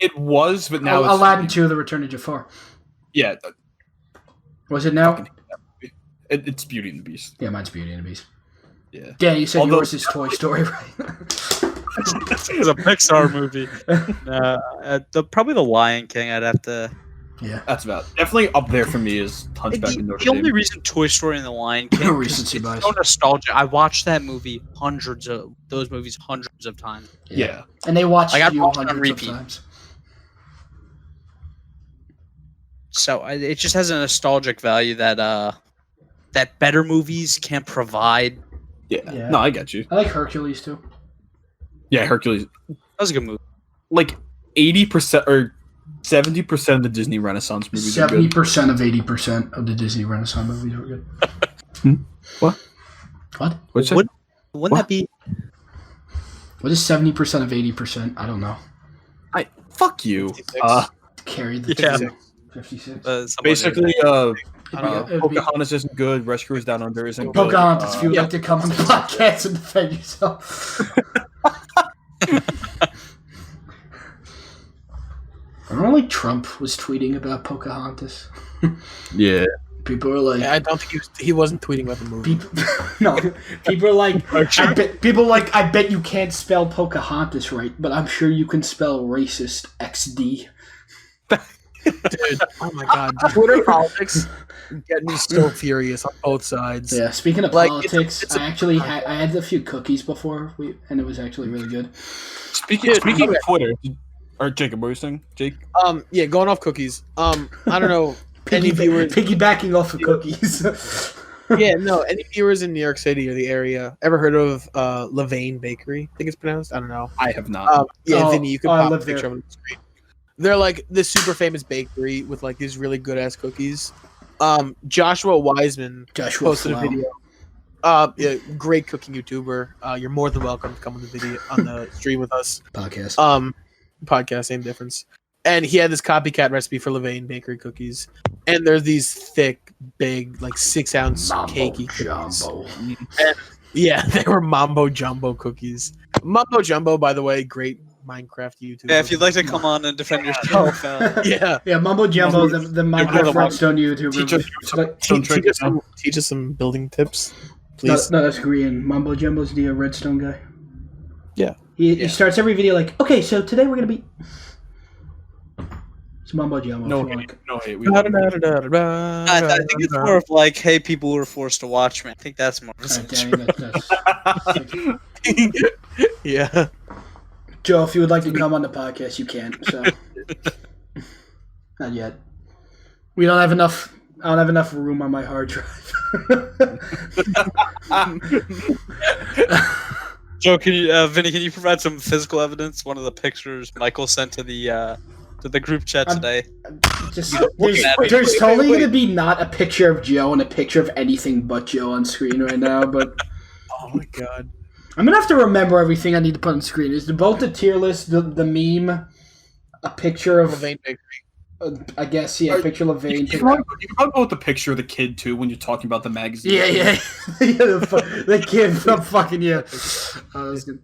it was, but now it's Aladdin 2, The Return of Jafar. yeah, Was it now? fucking hate that movie. It's Beauty and the Beast. Yeah, mine's Beauty and the Beast. Yeah. Dan, you said Although- yours is Toy Story, right? It's a Pixar movie. Probably The Lion King. I'd have to. Yeah. That's valid. Definitely up there for me is Hunchback of Notre The only Dame. reason Toy Story and The Lion King Recency it's bias. so nostalgic. I watched that movie hundreds of times. Yeah. And they watched Like, I'd you watch it on hundreds of repeat. times. So it just has a nostalgic value that better movies can't provide. Yeah. Yeah. No, I get you. I like Hercules, too. Yeah, Hercules. That was a good movie. Like 80% or 70% of the Disney Renaissance movies are good. 70% of 80% of the Disney Renaissance movies were good. What? What? What's that? Wouldn't What? that be? What is 70% of 80%? I don't know. Fuck you. 56. Carried the Yeah. 56. Basically, I don't know. It'd be- Pocahontas isn't good. Rescuers Down Under isn't good. Pocahontas, if you would yeah. like to come on the podcast and defend yourself. Remember, like, Trump was tweeting about Pocahontas? Yeah. People were like, Yeah, I don't think he wasn't tweeting about the movie. people, no, people are like, I bet you can't spell Pocahontas right, but I'm sure you can spell racist XD. Dude, oh my god, Twitter politics get me so furious on both sides. Yeah, speaking of Like, politics, it's a- I actually I had a few cookies before, and it was actually really good. Speaking Dude, of Twitter, or Jacob, what were you saying? Jake? Yeah, going off cookies. I don't know any viewers. Piggybacking off of cookies. Yeah, no, any viewers in New York City or the area ever heard of Levain Bakery? I think it's pronounced. I don't know. I have not. Yeah, Oh, Vinny, you can I pop a live picture there. of it on the screen. They're like this super famous bakery with like these really good ass cookies. Joshua Wiseman Joshua posted a Flow. video. Yeah, great cooking YouTuber. You're more than welcome to come on the video on the stream with us. Podcast. Podcast, same difference. And he had this copycat recipe for Levain Bakery cookies, and they're these thick, big, like 6-ounce Mambo cakey cookies. jumbo. Yeah, they were Mambo Jumbo cookies. Mambo Jumbo, by the way, great Minecraft YouTuber. Yeah, if you'd like to come on and defend yourself, Yeah. Yeah, Mumbo Jumbo, the Minecraft Redstone Teach us YouTuber. some, some tricks. Teach us some building tips, No, please. that's Korean. Mumbo Jumbo's the Redstone guy. Yeah. He starts every video like, okay, so today we're gonna be. It's Mumbo Jumbo. No if you hate. like. No hate. I think it's more of like, hey, people who were forced to watch me. I think that's more of a Alright, Danny, that's... Yeah. Joe, if you would like to come on the podcast, you can. So, not yet. We don't have enough. I don't have enough room on my hard drive. Joe, Vinny, can you provide some physical evidence? One of the pictures Michael sent to the group chat today. There's totally going to be not a picture of Joe and a picture of anything but Joe on screen right now, but... Oh my god. I'm going to have to remember everything I need to put on screen. Is both the tier list, the meme, a picture of... I guess, yeah, a picture of Vane. You can probably go with the picture of the kid, too, when you're talking about the magazine. Yeah. The kid from fucking, yeah. That was good.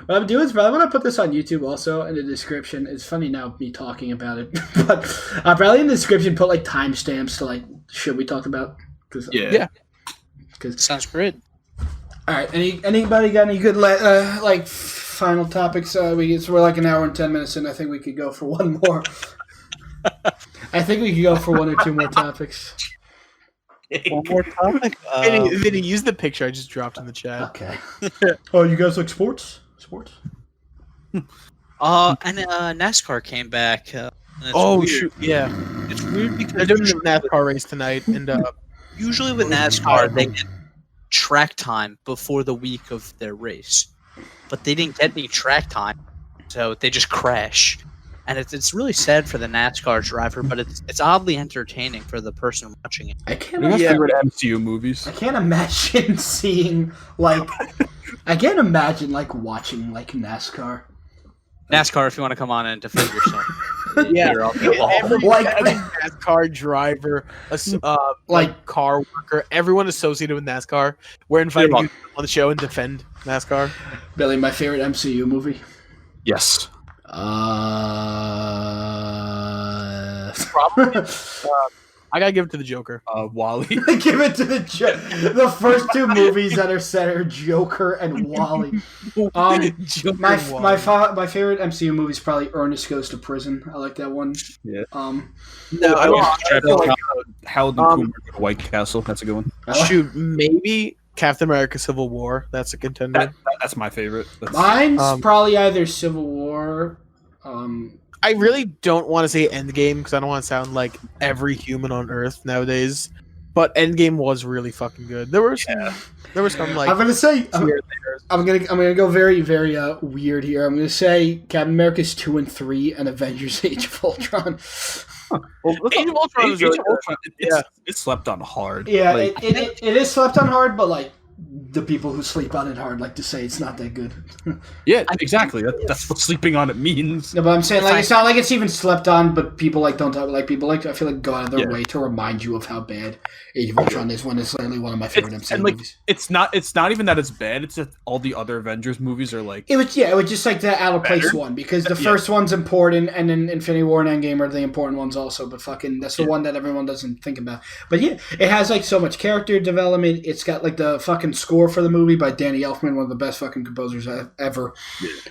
What I'm doing is probably when I put this on YouTube also in the description. It's funny now me talking about it, but I'll probably in the description put like timestamps to like shit we talked about. Yeah. Sounds great. All right. Anybody got any good like final topics? We're like an hour and 10 minutes in. I think we could go for one more. I think we could go for one or two more topics. One more topic. Vinny, use the picture I just dropped in the chat. Okay. Oh, you guys like sports? And NASCAR came back. Shoot! Yeah, It's weird because they're doing a NASCAR race tonight, and usually with NASCAR they get track time before the week of their race, but they didn't get any track time, so they just crash. And it's really sad for the NASCAR driver, but it's oddly entertaining for the person watching it. I can't. Your imagine, favorite MCU movies? I can't imagine seeing like. I can't imagine like watching like NASCAR. NASCAR, if you want to come on and defend yourself. yeah, every Like- NASCAR driver, like car worker, everyone associated with NASCAR, we're inviting you on the show and defend NASCAR. Billy, my favorite MCU movie. Yes. Probably. I gotta give it to the Joker. Wally. Give it to the the first two movies that are set are Joker and Wally. Joker My and Wally. my favorite MCU movie is probably Ernest Goes to Prison. I like that one. Yeah. No, I feel like, Harold and Kumar go to White Castle. That's a good one. shoot, maybe Captain America: Civil War. That's a contender. That's my favorite. Mine's probably either Civil War. I really don't want to say Endgame because I don't want to sound like every human on Earth nowadays. But Endgame was really fucking good. There were some like I'm gonna say weird I'm gonna go very very weird here. I'm gonna say Captain America's 2 and 3 and Avengers: Age of Ultron. Well, Age of Ultron is really good. It's slept on hard. Yeah, Like, it is slept on hard, but like the people who sleep on it hard like to say it's not that good. yeah, exactly. That's what sleeping on it means. No, but I'm saying like it's not like it's even slept on, but people like don't talk like people like I feel like go out of their way to remind you of how bad Age of Ultron is when it's literally one of my favorite MCU movies. It's not even that it's bad. It's that all the other Avengers movies are like It was just like the out of place one because the first one's important and then Infinity War and Endgame are the important ones also, but fucking that's the one that everyone doesn't think about. But yeah, it has like so much character development. It's got like the fucking score for the movie by Danny Elfman, one of the best fucking composers ever.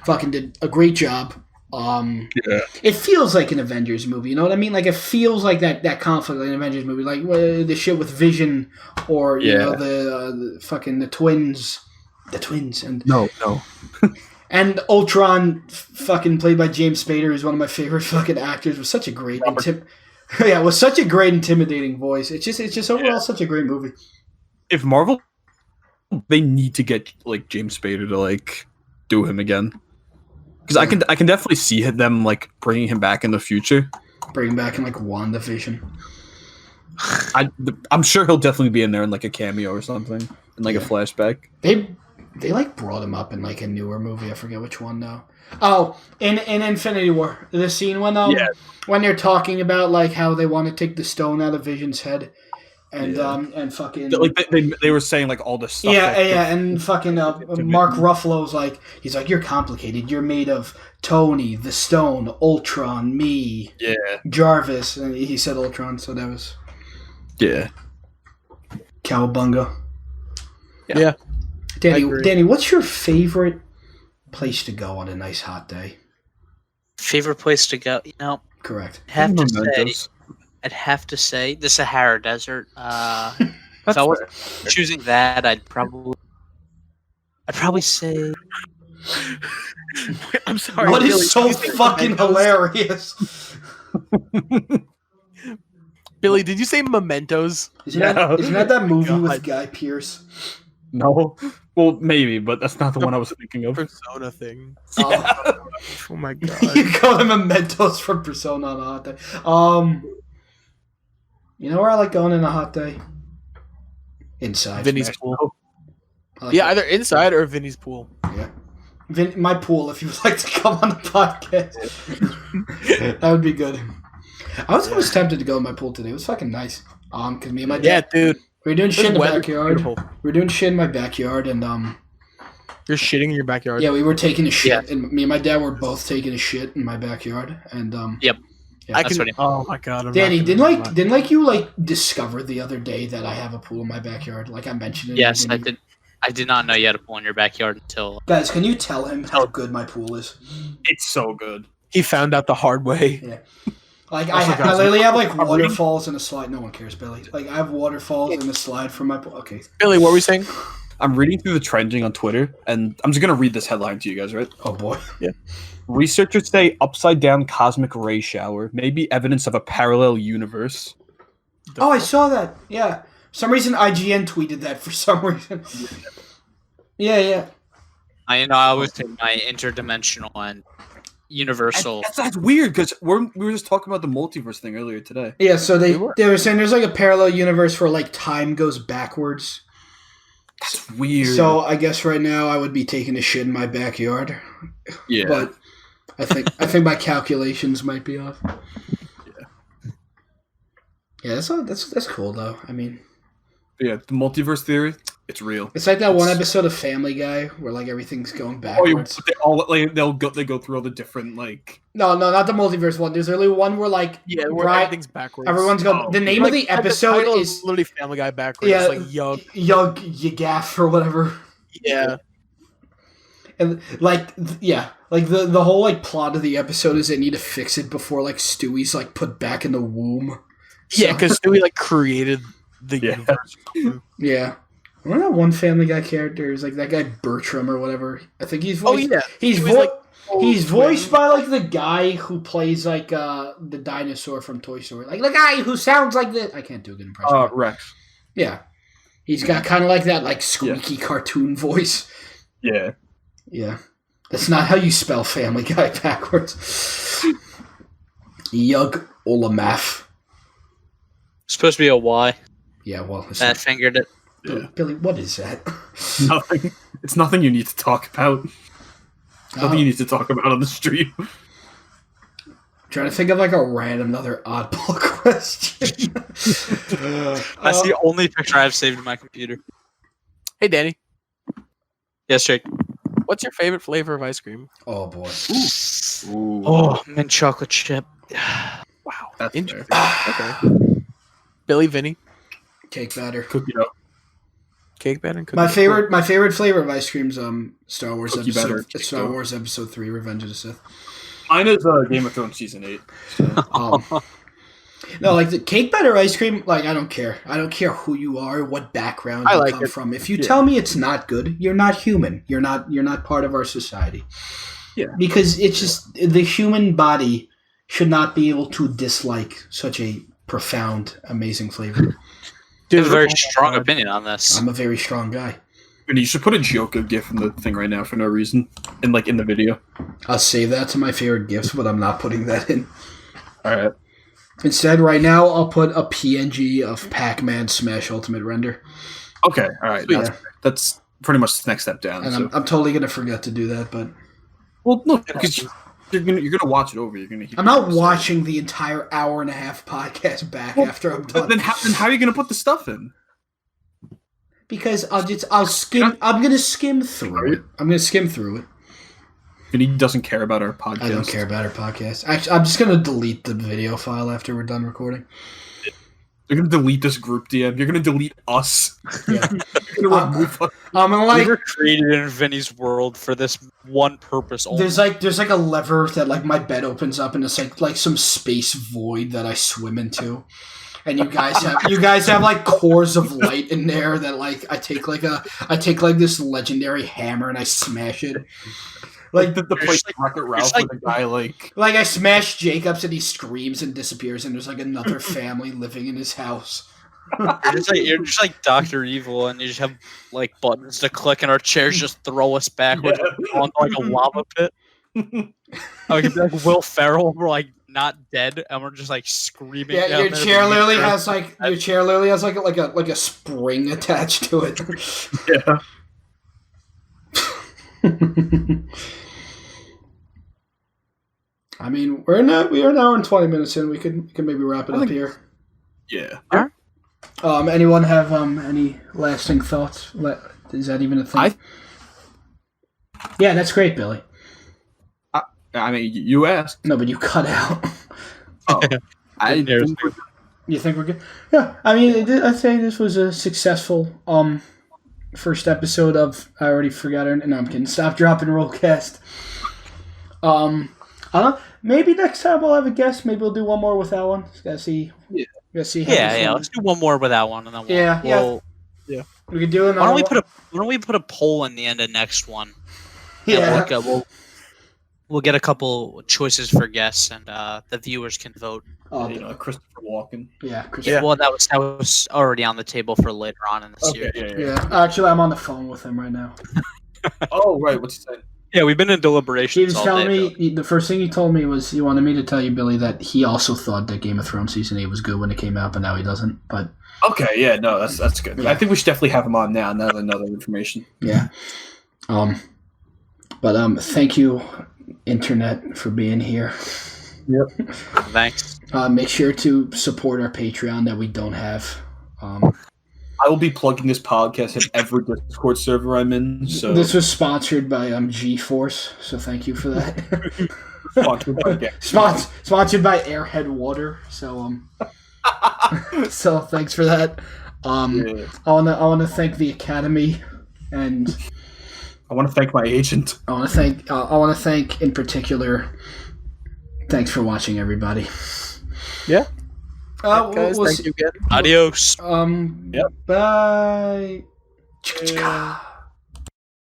Fucking did a great job. It feels like an Avengers movie, you know what I mean? Like it feels like that conflict like an Avengers movie, like the shit with Vision or you know the fucking the twins and no. and Ultron, fucking played by James Spader, who's one of my favorite fucking actors, was such a great was such a great intimidating voice. It's just overall such a great movie. If Marvel, they need to get like James Spader to like do him again. Because I can definitely see them like bringing him back in the future. Bring back in like WandaVision. I'm sure he'll definitely be in there in like a cameo or something, in like a flashback. They like brought him up in like a newer movie. I forget which one though. Oh, in Infinity War, the scene when when they're talking about like how they want to take the stone out of Vision's head, and Yeah. and fucking Like they were saying like all this stuff. and fucking Mark Ruffalo's like, he's like, you're complicated. You're made of Tony, the Stone, Ultron, me, Jarvis, and he said Ultron, so that was cowabunga. Yeah. Danny, what's your favorite place to go on a nice hot day? Favorite place to go? Correct. I'd have to say the Sahara Desert. If I wasn't choosing that, I'd probably say. I'm sorry. What Billy, is so fucking hilarious? Billy, did you say Mementos? Isn't that movie with Guy Pearce? No. Well, maybe, but that's not the one I was thinking of. Persona thing. Yeah. Oh my god. You call them Mementos from Persona on a hot day. You know where I like going on a hot day? Inside. Vinny's pool. Like Yeah, either inside or Vinny's pool. Yeah. My pool, if you would like to come on the podcast. That would be good. I was always tempted to go in my pool today. It was fucking nice. Because me and my dad... dude. We were doing shit in the weather's backyard. beautiful. We were doing shit in my backyard, and You're shitting in your backyard. yeah, we were taking a shit, Yeah. and me and my dad were both taking a shit in my backyard, and Yep. Yeah, I That's can. what Oh my god, I'm Danny, not didn't you discover the other day that I have a pool in my backyard? Like I mentioned it. Yes, I did. I did not know you had a pool in your backyard until. Guys, can you tell him how good my pool is? It's so good. He found out the hard way. Like Also, I guys, literally have like I'm reading- waterfalls and a slide. No one cares, Billy. Like I have waterfalls and a slide from my pool. Okay. Billy, what were we saying? I'm reading through the trending on Twitter, and I'm just gonna read this headline to you guys, right? Oh boy. Researchers say upside down cosmic ray shower may be evidence of a parallel universe. Oh, I saw that. Yeah. For some reason IGN tweeted that for some reason. Yeah. I always take my interdimensional and universal. That's weird because we were just talking about the multiverse thing earlier today. Yeah, so they were. were saying there's like a parallel universe where like time goes backwards. That's weird. So I guess right now I would be taking a shit in my backyard. yeah, But I think my calculations might be off. Yeah, that's cool though. I mean, the multiverse theory, it's real. it's like that one episode of Family Guy where like everything's going Oh, backwards. they go through all the different like. No, not the multiverse one. There's literally one where like Where Brian- everything's backwards. everyone's going. The name of the episode title is literally Family Guy backwards. Yeah. It's like Yug. Yug Yagaff or whatever. Yeah. And like the whole like plot of the episode is they need to fix it before like Stewie's like put back in the womb. Yeah, because Stewie like created the Yeah. universe. Yeah. Remember that one Family Guy character? Is like that guy Bertram or whatever. I think he's Oh voiced. yeah. He's He was, like, he's voiced by like the guy who plays like the dinosaur from Toy Story. Like the guy who sounds like the I can't do a good impression. Rex. Yeah. He's got kind of like that like squeaky cartoon voice. Yeah. Yeah. That's not how you spell Family Guy backwards. Yug Olamath. Supposed to be a Y. Yeah, well, I fingered it. Billy, what is that? Nothing. It's nothing you need to talk about. Nothing you need to talk about on the stream. Trying to think of like another oddball question. That's the only picture I've saved in my computer. Hey Danny, Yes, Jake. what's your favorite flavor of ice cream? Oh boy. Ooh. Oh, mint chocolate chip. Wow. That's Interesting. fair. Okay. Billy, Vinny, Cake batter. Cookie dough. cake batter and cookie. My favorite flavor of ice cream is Star Wars Cookie batter. episode Star Wars episode 3 Revenge of the Sith. Mine is Game of Thrones season 8. No, like the cake batter ice cream, like I don't care. I don't care who you are, what background I you like come it. from. If you tell me it's not good, you're not human. You're not part of our society. Yeah. Because it's just the human body should not be able to dislike such a profound, amazing flavor. I have a very strong opinion on this. I'm a very strong guy. And you should put a Joker gif in the thing right now for no reason. In the video. I'll save that to my favorite gifts, but I'm not putting that in. Alright. Instead, right now, I'll put a PNG of Pac-Man Smash Ultimate Render. Okay, alright. That's pretty much the next step down. And So. I'm totally going to forget to do that, but... Well, no, because You're gonna watch it over. You're gonna. I'm not watching the entire hour and a half podcast back after I'm done. Then how are you gonna put the stuff in? Because I'll skim. I'm gonna skim through it. I'm gonna skim through it. Vinny doesn't care about our podcast. I don't care about our podcast. Actually, I'm just gonna delete the video file after we're done recording. You're gonna delete this group DM. You're gonna delete us. Yeah. You're gonna remove us. I'm gonna We were created in Vinny's world for this one purpose only. There's like a lever that like my bed opens up and it's like some space void that I swim into. And you guys have like cores of light in there that like I take like this legendary hammer and I smash it. Like the place like Wreck-It Ralph with a guy like I smash Jacobs and he screams and disappears and there's like another family living in his house. You're just like Dr. Evil, and you just have like buttons to click, and our chairs just throw us backwards onto like a lava pit. Like it'd be like Will Ferrell, we're like not deid, and we're just like screaming. Yeah, down your there chair literally has like a spring attached to it. yeah. I mean, we are an hour and 20 minutes in. We can maybe wrap it up here. Yeah. Anyone have any lasting thoughts? Is that even a thing? Yeah, that's great, Billy. I mean, you asked. No, but you cut out. Oh, You think we're good? Yeah, I mean, I'd say this was a successful first episode of. I already forgot her. No, I'm kidding. Stop, Drop, and RollCast. I don't know. Maybe next time we'll have a guest. Maybe we'll do one more with that one. Just gotta see. Yeah. Gotta see. Yeah. Let's do one more with that one, and then we could do another. Why don't we put a poll in the end of next one? Yeah. We'll get a couple choices for guests, and the viewers can vote. Christopher Walken. Yeah, Christopher. Well, that was already on the table for later on in the series. Yeah. Actually, I'm on the phone with him right now. Oh, right. What's he saying? Yeah, we've been in He deliberations was all telling day. me the first thing he told me was he wanted me to tell you, Billy, that he also thought that Game of Thrones season 8 was good when it came out, but now he doesn't. But Okay, yeah, no, that's good. Yeah. I think we should definitely have him on now that I know the information. yeah. But thank you, Internet, for being here. Yep. Thanks. Make sure to support our Patreon that we don't have. I will be plugging this podcast in every Discord server I'm in. So This was sponsored by GeForce, so thank you for that. Sponsored by Airhead Water, so so thanks for that. Yeah. I wanna thank the Academy, and I want to thank my agent. I want to thank in particular. Thanks for watching, everybody. Yeah. We'll thank see. you again. Adios. Yep. Bye. Yeah.